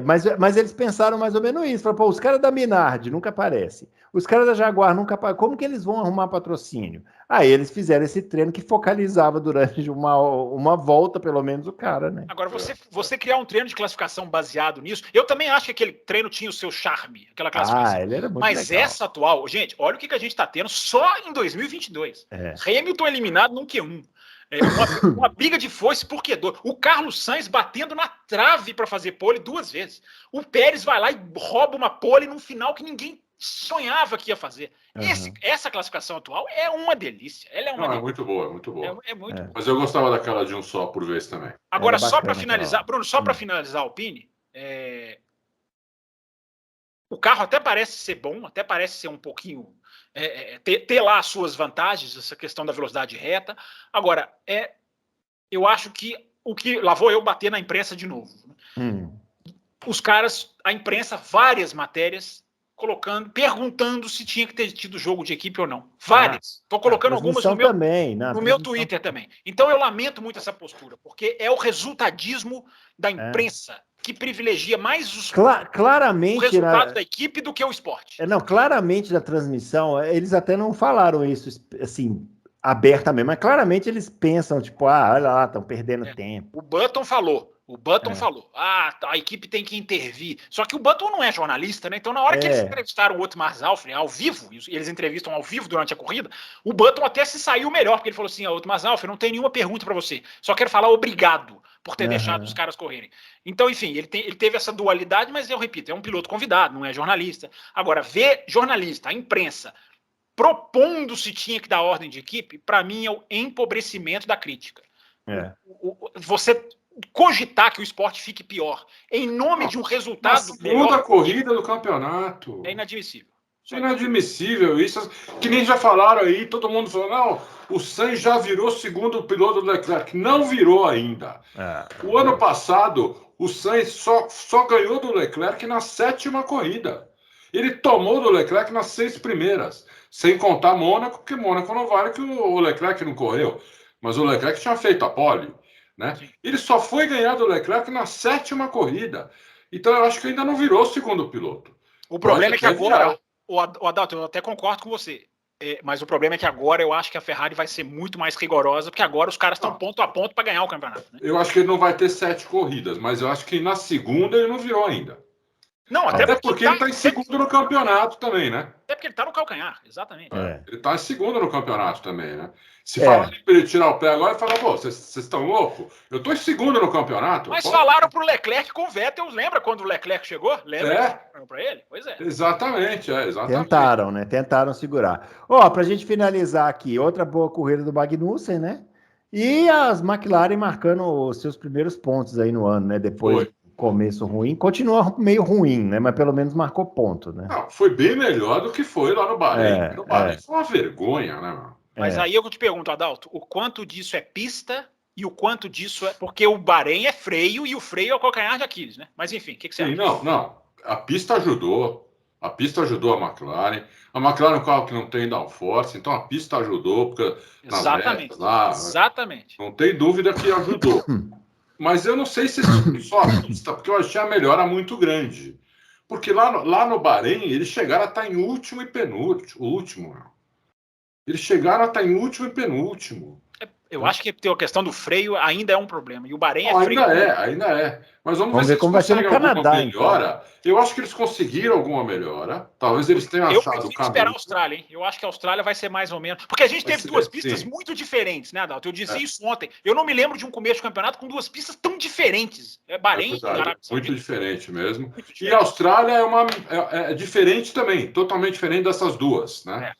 A: Mas eles pensaram mais ou menos isso. Falaram, os caras da Minardi nunca aparecem. Os caras da Jaguar nunca aparecem. Como que eles vão arrumar patrocínio? Aí eles fizeram esse treino que focalizava durante uma volta, pelo menos, o cara, né?
C: Agora, você criar um treino de classificação baseado nisso, eu também acho que aquele treino tinha o seu charme, aquela classificação.
A: Ele era muito
C: Mas
A: legal.
C: Essa atual, gente, olha o que a gente está tendo só em 2022. Hamilton eliminado no Q1. Uma briga de foice por Q2. O Carlos Sainz batendo na trave para fazer pole 2 vezes. O Pérez vai lá e rouba uma pole num final que ninguém sonhava que ia fazer. Essa classificação atual é uma delícia. Ela é delícia.
B: É muito boa, muito boa.
C: É muito boa.
B: Mas eu gostava daquela de um só por vez também.
C: Agora, só para finalizar, Bruno, para finalizar a Alpine, o carro até parece ser bom, até parece ser um pouquinho... ter lá as suas vantagens, essa questão da velocidade reta. Agora, eu acho que lá vou eu bater na imprensa de novo. Os caras, a imprensa, várias matérias, perguntando se tinha que ter tido jogo de equipe ou não. Várias. Estou colocando algumas no meu Twitter também. Então eu lamento muito essa postura, porque é o resultadismo da imprensa que privilegia mais o resultado da equipe do que o esporte.
A: Claramente na transmissão, eles até não falaram isso assim abertamente, mas claramente eles pensam, tipo, olha lá, estão perdendo tempo.
C: O Button falou. A equipe tem que intervir. Só que o Button não é jornalista, né? Então, na hora que eles entrevistaram o Otmar Zalfre ao vivo, eles entrevistam ao vivo durante a corrida, o Button até se saiu melhor, porque ele falou assim, Otmar Zalfre, não tem nenhuma pergunta para você, só quero falar obrigado por ter deixado os caras correrem. Então, enfim, ele teve essa dualidade, mas eu repito, é um piloto convidado, não é jornalista. Agora, ver jornalista, a imprensa, propondo se tinha que dar ordem de equipe, para mim é o empobrecimento da crítica. Você cogitar que o esporte fique pior em nome de um resultado melhor.
B: Segunda corrida do campeonato.
C: É inadmissível.
B: É inadmissível isso. Que nem já falaram aí, todo mundo falou, não, o Sainz já virou segundo piloto do Leclerc. Não virou ainda. O ano passado, o Sainz só ganhou do Leclerc na 7ª corrida. Ele tomou do Leclerc nas 6 primeiras. Sem contar Mônaco, porque Mônaco não vale que o Leclerc não correu. Mas o Leclerc tinha feito a pole. Né? Ele só foi ganhar do Leclerc na 7ª corrida. Então eu acho que ainda não virou segundo piloto.
C: O problema é que agora, o Adalto, eu até concordo com você, mas o problema é que agora eu acho que a Ferrari vai ser muito mais rigorosa, porque agora os caras estão ponto a ponto para ganhar o campeonato. Né?
B: Eu acho que ele não vai ter 7 corridas, mas eu acho que na segunda ele não virou ainda.
C: Não,
B: até porque ele está em segundo no campeonato também, né?
C: Até porque ele está no calcanhar, exatamente.
B: Ele está em segundo no campeonato também, né? Se falarem para ele tirar o pé agora, ele fala, pô, vocês estão loucos? Eu estou em segundo no campeonato.
C: Mas falaram para o Leclerc com o Vettel, lembra quando o Leclerc chegou? Lembra? Para ele? Pois é.
B: Exatamente.
A: Tentaram, né? Tentaram segurar. Ó, para a gente finalizar aqui, outra boa corrida do Magnussen, né? E as McLaren marcando os seus primeiros pontos aí no ano, né? Depois do começo ruim. Continua meio ruim, né? Mas pelo menos marcou ponto, né?
B: Não, foi bem melhor do que foi lá no Bahrein. No Bahrein foi uma vergonha, né, mano?
C: Mas aí eu te pergunto, Adalto, o quanto disso é pista e o quanto disso é... Porque o Bahrein é freio e o freio é o calcanhar de Aquiles, né? Mas enfim, o que você acha?
B: Não. A pista ajudou. A pista ajudou a McLaren. A McLaren é um carro que não tem downforce, então a pista ajudou. Porque
C: Exatamente. Exatamente.
B: Não tem dúvida que ajudou. Mas eu não sei se só a pista, porque eu achei a melhora muito grande. Porque lá no Bahrein, eles chegaram a estar em último e penúltimo. Eles chegaram a estar em último e penúltimo.
C: Eu acho que a questão do freio ainda é um problema. E o Bahrein
B: freio. Ainda é. Mas vamos ver
A: como vai ser no Canadá.
B: Melhora. Então. Eu acho que eles conseguiram alguma melhora. Talvez eles tenham achado o caminho. Eu prefiro esperar a Austrália, hein? Eu acho que a Austrália vai ser mais ou menos... Porque a gente teve duas pistas muito diferentes, né, Adalto? Eu disse isso ontem. Eu não me lembro de um começo de campeonato com duas pistas tão diferentes. Bahrein e Arábia Saudita. Muito diferente mesmo. E a Austrália é diferente também. Totalmente diferente dessas duas, né?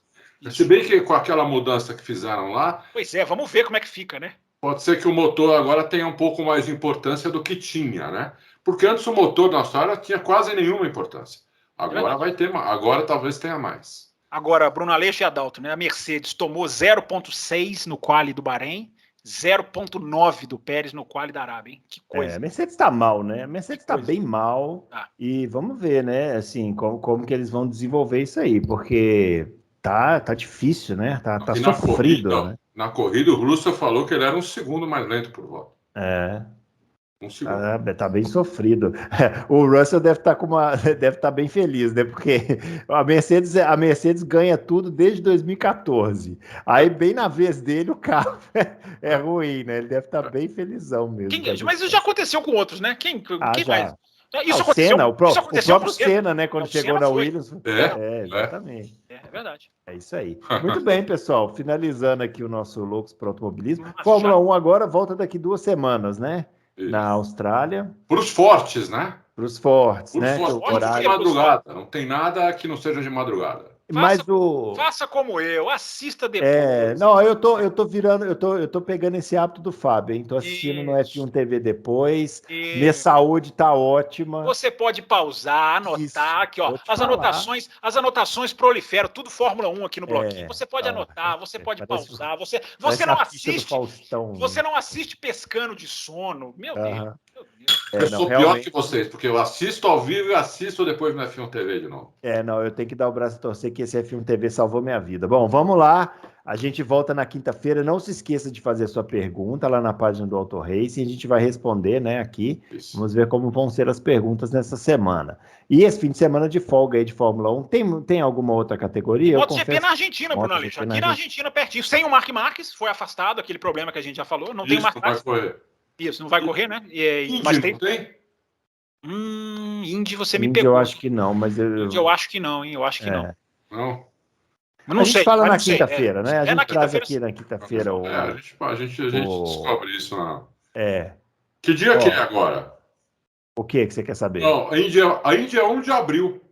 B: Se bem que com aquela mudança que fizeram lá...
C: Pois é, vamos ver como é que fica, né?
B: Pode ser que o motor agora tenha um pouco mais de importância do que tinha, né? Porque antes o motor da Austrália tinha quase nenhuma importância. Agora vai ter mais. Agora talvez tenha mais.
C: Agora, Bruno Aleixo e Adalto, né? A Mercedes tomou 0,6 no quali do Bahrein, 0,9 do Pérez no quali da Arábia, hein? Que coisa.
A: A Mercedes está mal, né? A Mercedes está bem mal. E vamos ver, né? Assim, como que eles vão desenvolver isso aí, porque... Tá difícil, né? Tá sofrido, né?
B: Na corrida, o Russell falou que ele era um segundo mais lento por volta. Um segundo.
A: Tá bem sofrido. O Russell deve estar bem feliz, né? Porque a Mercedes ganha tudo desde 2014. Aí, bem na vez dele, o carro é ruim, né? Ele deve estar bem felizão mesmo.
C: Mas isso já aconteceu com outros, né? Quem mais?
A: Isso aconteceu, o próprio Senna, né? Quando chegou na Williams. Exatamente.
C: É verdade.
A: É isso aí. Muito bem, pessoal. Finalizando aqui o nosso Loucos para Automobilismo. Fórmula 1 agora volta daqui 2 semanas, né? Isso. Na Austrália.
B: Para os fortes, né?
A: Para os fortes, né?
B: Horário de madrugada. Não tem nada que não seja de madrugada.
C: Faça como eu, assista depois.
A: Eu tô pegando esse hábito do Fábio, hein? Tô assistindo no F1 TV depois. Minha saúde tá ótima.
C: Você pode pausar, anotar aqui, ó. As anotações proliferam, tudo Fórmula 1 aqui no bloquinho. Você pode anotar, você pode pausar. Você não assiste. Você não assiste pescando de sono. Meu Deus.
B: Eu sou pior que vocês, porque eu assisto ao vivo e assisto depois no F1 TV de novo.
A: Eu tenho que dar o braço a torcer que esse F1 TV salvou minha vida. Bom, vamos lá. A gente volta na quinta-feira. Não se esqueça de fazer a sua pergunta lá na página do Auto Racing. A gente vai responder, né, aqui. Isso. Vamos ver como vão ser as perguntas nessa semana. E esse fim de semana de folga aí de Fórmula 1, tem alguma outra categoria?
C: MotoGP na Argentina, Bruno Aleixo. Aqui na Argentina, pertinho. Sem o Marc Marques, foi afastado, aquele problema que a gente já falou. Não tem o Marc Marques. Isso, não vai correr, né?
B: Mas tem?
C: Indy você me pegou.
A: Eu acho que não, mas
C: eu acho que não, hein? Eu acho que não.
B: Não.
A: Mas não sei. A gente fala na quinta-feira, né? A gente traz aqui na quinta-feira.
B: A gente descobre isso na... Que dia que é agora?
A: O que você quer saber?
B: Não, a Indy é 1 de abril.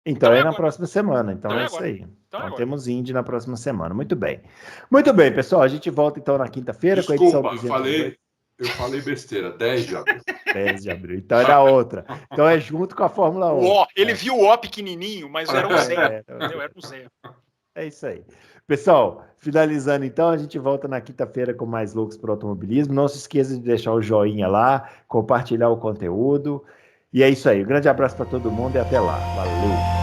A: Então é na próxima semana. Então é isso aí. Então temos Indy na próxima semana. Muito bem. Muito bem, pessoal. A gente volta então na quinta-feira com a edição 202.
B: Eu falei besteira, 10 de abril.
A: 10 de abril. Então era outra. Então é junto com a Fórmula 1.
C: Ele viu o O pequenininho, mas era um zero. Era um zero.
A: É isso aí. Pessoal, finalizando então, a gente volta na quinta-feira com mais Loucos para o Automobilismo. Não se esqueça de deixar o joinha lá, compartilhar o conteúdo. E é isso aí. Um grande abraço para todo mundo e até lá. Valeu!